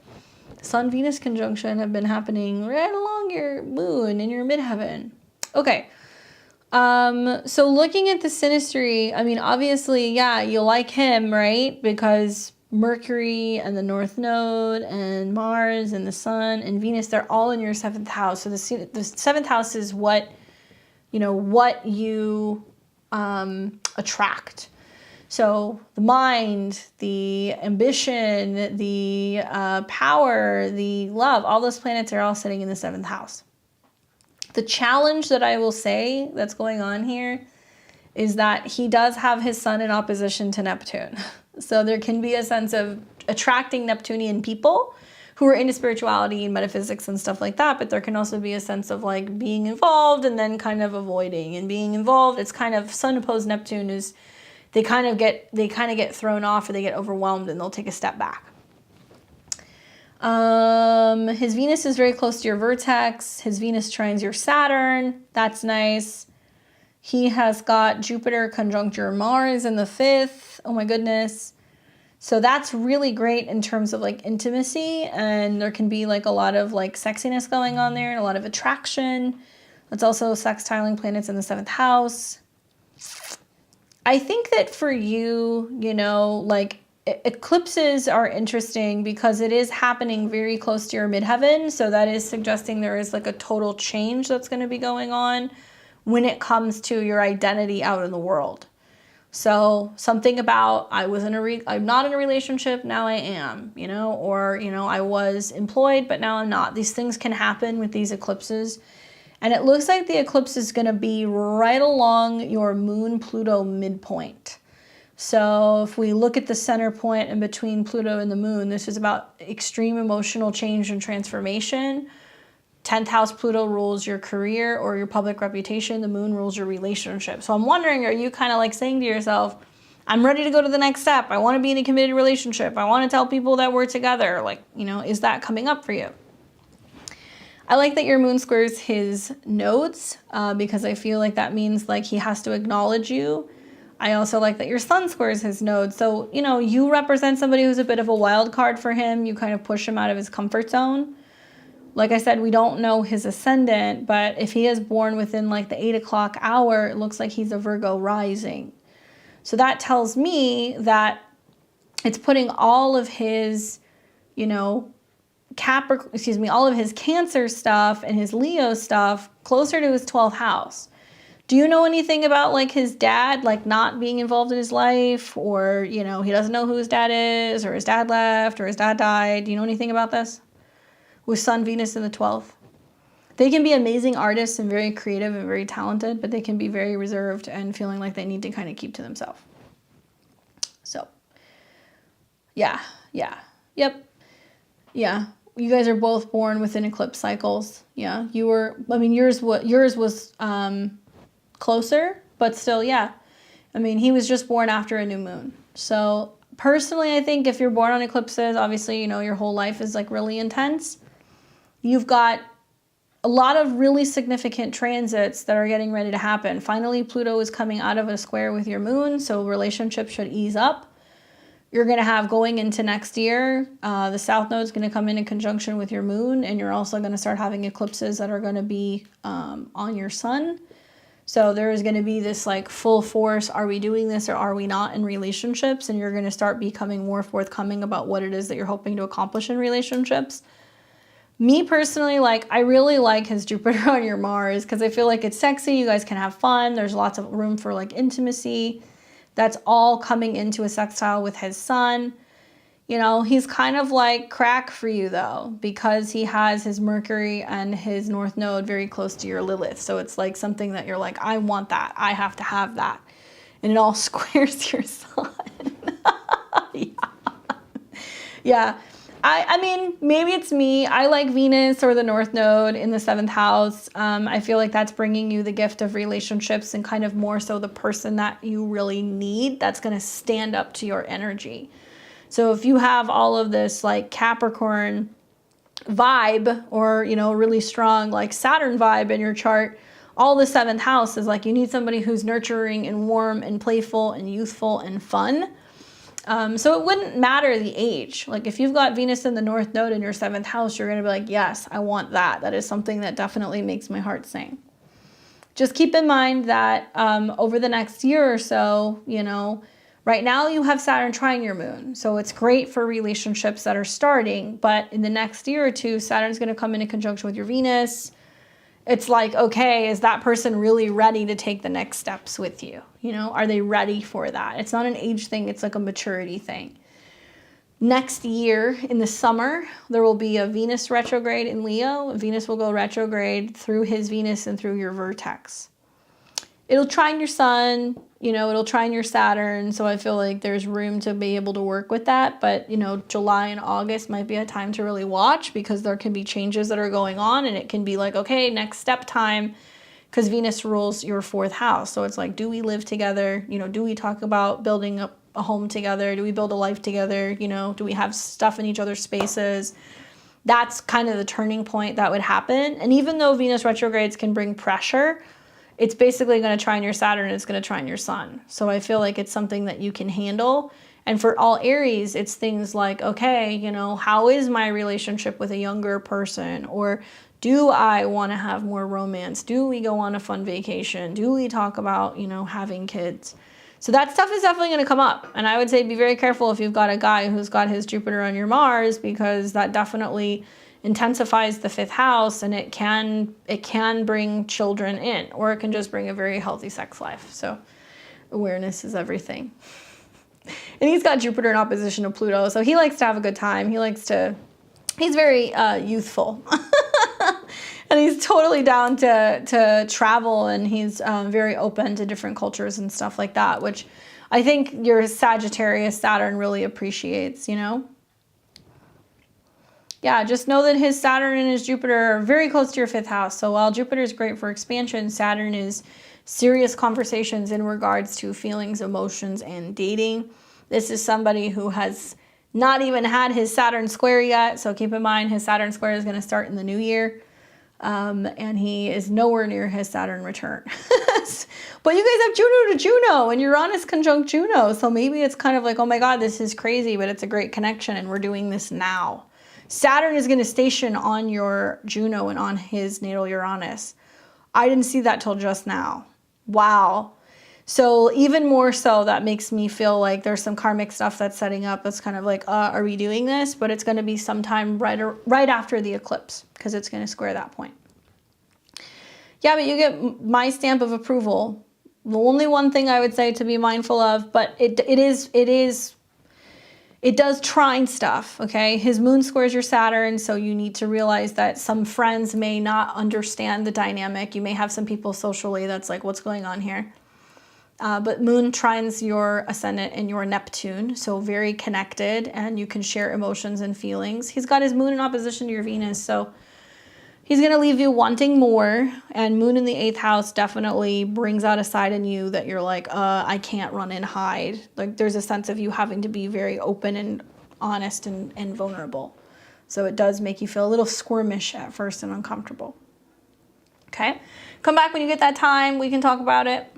S1: Sun-Venus conjunction have been happening right along your moon in your midheaven. Okay. So looking at the synastry, I mean, obviously, yeah, you like him, right? Because Mercury and the North Node and Mars and the Sun and Venus, they're all in your 7th house. So the 7th house is what you attract. So the mind, the ambition, the power, the love, all those planets are all sitting in the 7th house. The challenge that I will say that's going on here is that he does have his sun in opposition to Neptune. So there can be a sense of attracting Neptunian people who are into spirituality and metaphysics and stuff like that, but there can also be a sense of like being involved and then kind of avoiding and being involved. It's kind of sun opposed Neptune is they kind of get thrown off or they get overwhelmed and they'll take a step back. His Venus is very close to your vertex. His Venus trines your Saturn. That's nice. He has got Jupiter conjunct your Mars in the 5th. Oh my goodness. So that's really great in terms of like intimacy, and there can be like a lot of like sexiness going on there and a lot of attraction. That's also sextiling planets in the 7th house. I think that for you, like eclipses are interesting because it is happening very close to your midheaven. So that is suggesting there is like a total change that's going to be going on when it comes to your identity out in the world. So something about I'm not in a relationship, now I am, or, I was employed, but now I'm not. These things can happen with these eclipses. And it looks like the eclipse is going to be right along your Moon-Pluto midpoint. So if we look at the center point in between Pluto and the moon, this is about extreme emotional change and transformation. 10th house Pluto rules your career or your public reputation. The moon rules your relationship. So I'm wondering, are you kind of like saying to yourself, I'm ready to go to the next step. I want to be in a committed relationship. I want to tell people that we're together. Like, is that coming up for you? I like that your moon squares his nodes because I feel like that means like he has to acknowledge you. I also like that your sun squares his nodes. So, you represent somebody who's a bit of a wild card for him. You kind of push him out of his comfort zone. Like I said, we don't know his ascendant, but if he is born within like the 8 o'clock hour, it looks like he's a Virgo rising. So that tells me that it's putting all of his, all of his Cancer stuff and his Leo stuff closer to his 12th house. Do you know anything about like his dad, like not being involved in his life, or, he doesn't know who his dad is, or his dad left, or his dad died? Do you know anything about this? With Sun, Venus in the 12th. They can be amazing artists and very creative and very talented, but they can be very reserved and feeling like they need to kind of keep to themselves. So, yeah. You guys are both born within eclipse cycles. Yeah, yours was closer, but still, yeah. He was just born after a new moon. So personally, I think if you're born on eclipses, obviously, your whole life is like really intense. You've got a lot of really significant transits that are getting ready to happen. Finally, Pluto is coming out of a square with your moon, so relationships should ease up. You're going to have, going into next year, the South Node is going to come in conjunction with your moon, and you're also going to start having eclipses that are going to be on your sun. So there is going to be this like full force, are we doing this or are we not in relationships? And you're going to start becoming more forthcoming about what it is that you're hoping to accomplish in relationships. Me personally, like, I really like his Jupiter on your Mars because I feel like it's sexy. You guys can have fun. There's lots of room for like intimacy. That's all coming into a sextile with his sun. You know, he's kind of like crack for you though, because he has his Mercury and his North Node very close to your Lilith. So it's like something that you're like, I want that. I have to have that. And it all squares your sun. Yeah. Yeah. I mean, maybe it's me. I like Venus or the North Node in the 7th house. I feel like that's bringing you the gift of relationships and kind of more so the person that you really need that's going to stand up to your energy. So if you have all of this like Capricorn vibe or, you know, really strong like Saturn vibe in your chart, all the 7th house is like you need somebody who's nurturing and warm and playful and youthful and fun. So it wouldn't matter the age. Like if you've got Venus in the North Node in your 7th house, you're going to be like, yes, I want that. That is something that definitely makes my heart sing. Just keep in mind that over the next year or so, you know, right now you have Saturn trine your moon. So it's great for relationships that are starting. But in the next year or two, Saturn's going to come into conjunction with your Venus. It's like, okay, is that person really ready to take the next steps with you? You know, are they ready for that? It's not an age thing. It's like a maturity thing. Next year in the summer, there will be a Venus retrograde in Leo. Venus will go retrograde through his Venus and through your vertex. It'll trine your sun, you know, it'll trine your Saturn. So I feel like there's room to be able to work with that. But, you know, July and August might be a time to really watch because there can be changes that are going on and it can be like, okay, next step time, because Venus rules your 4th house. So it's like, do we live together? You know, do we talk about building up a home together? Do we build a life together? You know, do we have stuff in each other's spaces? That's kind of the turning point that would happen. And even though Venus retrogrades can bring pressure, it's basically going to trine your Saturn and it's going to trine your sun. So I feel like it's something that you can handle. And for all Aries, it's things like, okay, you know, how is my relationship with a younger person? Or do I want to have more romance? Do we go on a fun vacation? Do we talk about, you know, having kids? So that stuff is definitely going to come up. And I would say be very careful if you've got a guy who's got his Jupiter on your Mars, because that definitely intensifies the 5th house and it can bring children in, or it can just bring a very healthy sex life. So awareness is everything. And he's got Jupiter in opposition to Pluto, so he likes to have a good time. He's very youthful. And he's totally down to travel, and he's very open to different cultures and stuff like that, which I think your Sagittarius Saturn really appreciates, you know? Yeah, just know that his Saturn and his Jupiter are very close to your 5th house. So while Jupiter is great for expansion, Saturn is serious conversations in regards to feelings, emotions, and dating. This is somebody who has not even had his Saturn square yet. So keep in mind his Saturn square is going to start in the new year. And he is nowhere near his Saturn return. But you guys have Juno to Juno and Uranus conjunct Juno. So maybe it's kind of like, oh my God, this is crazy, but it's a great connection and we're doing this now. Saturn is going to station on your Juno and on his natal Uranus. I didn't see that till just now. Wow. So even more so, that makes me feel like there's some karmic stuff that's setting up. It's kind of like, are we doing this? But it's going to be sometime right after the eclipse, because it's going to square that point. Yeah, but you get my stamp of approval. The only one thing I would say to be mindful of, but it does trine stuff, okay? His moon squares your Saturn, so you need to realize that some friends may not understand the dynamic. You may have some people socially that's like, what's going on here? But moon trines your ascendant and your Neptune, so very connected, and you can share emotions and feelings. He's got his moon in opposition to your Venus, so he's going to leave you wanting more, and moon in the 8th house definitely brings out a side in you that you're like, I can't run and hide. Like there's a sense of you having to be very open and honest and vulnerable. So it does make you feel a little squirmish at first and uncomfortable. Okay? Come back when you get that time. We can talk about it.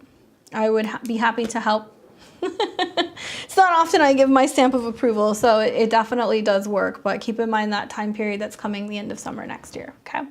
S1: I would be happy to help. It's not often I give my stamp of approval, so it definitely does work, but keep in mind that time period that's coming the end of summer next year, okay?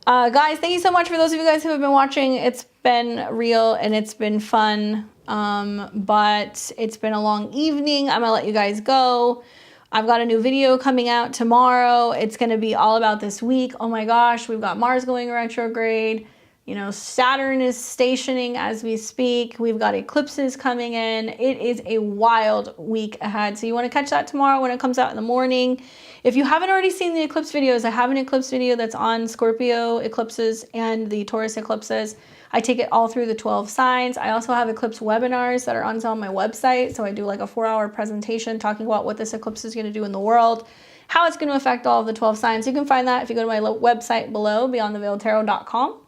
S1: Guys, thank you so much for those of you guys who have been watching. It's been real and it's been fun, but it's been a long evening. I'm gonna let you guys go. I've got a new video coming out tomorrow. It's going to be all about this week. Oh my gosh, we've got Mars going retrograde. You know, Saturn is stationing as we speak. We've got eclipses coming in. It is a wild week ahead. So you want to catch that tomorrow when it comes out in the morning. If you haven't already seen the eclipse videos, I have an eclipse video that's on Scorpio eclipses and the Taurus eclipses. I take it all through the 12 signs. I also have eclipse webinars that are on my website. So I do like a 4-hour presentation talking about what this eclipse is going to do in the world, how it's going to affect all of the 12 signs. You can find that if you go to my website below, beyondtheveiltarot.com.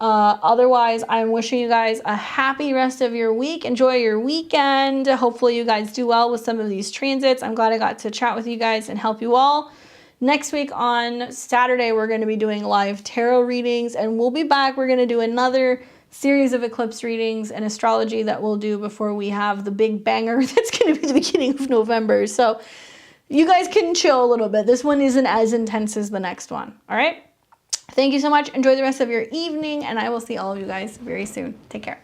S1: Otherwise, I'm wishing you guys a happy rest of your week. Enjoy your weekend. Hopefully you guys do well with some of these transits. I'm glad I got to chat with you guys and help you all. Next week on Saturday, we're going to be doing live tarot readings, and we'll be back. We're going to do another series of eclipse readings and astrology that we'll do before we have the big banger that's going to be the beginning of November. So you guys can chill a little bit. This one isn't as intense as the next one. All right? Thank you so much. Enjoy the rest of your evening, and I will see all of you guys very soon. Take care.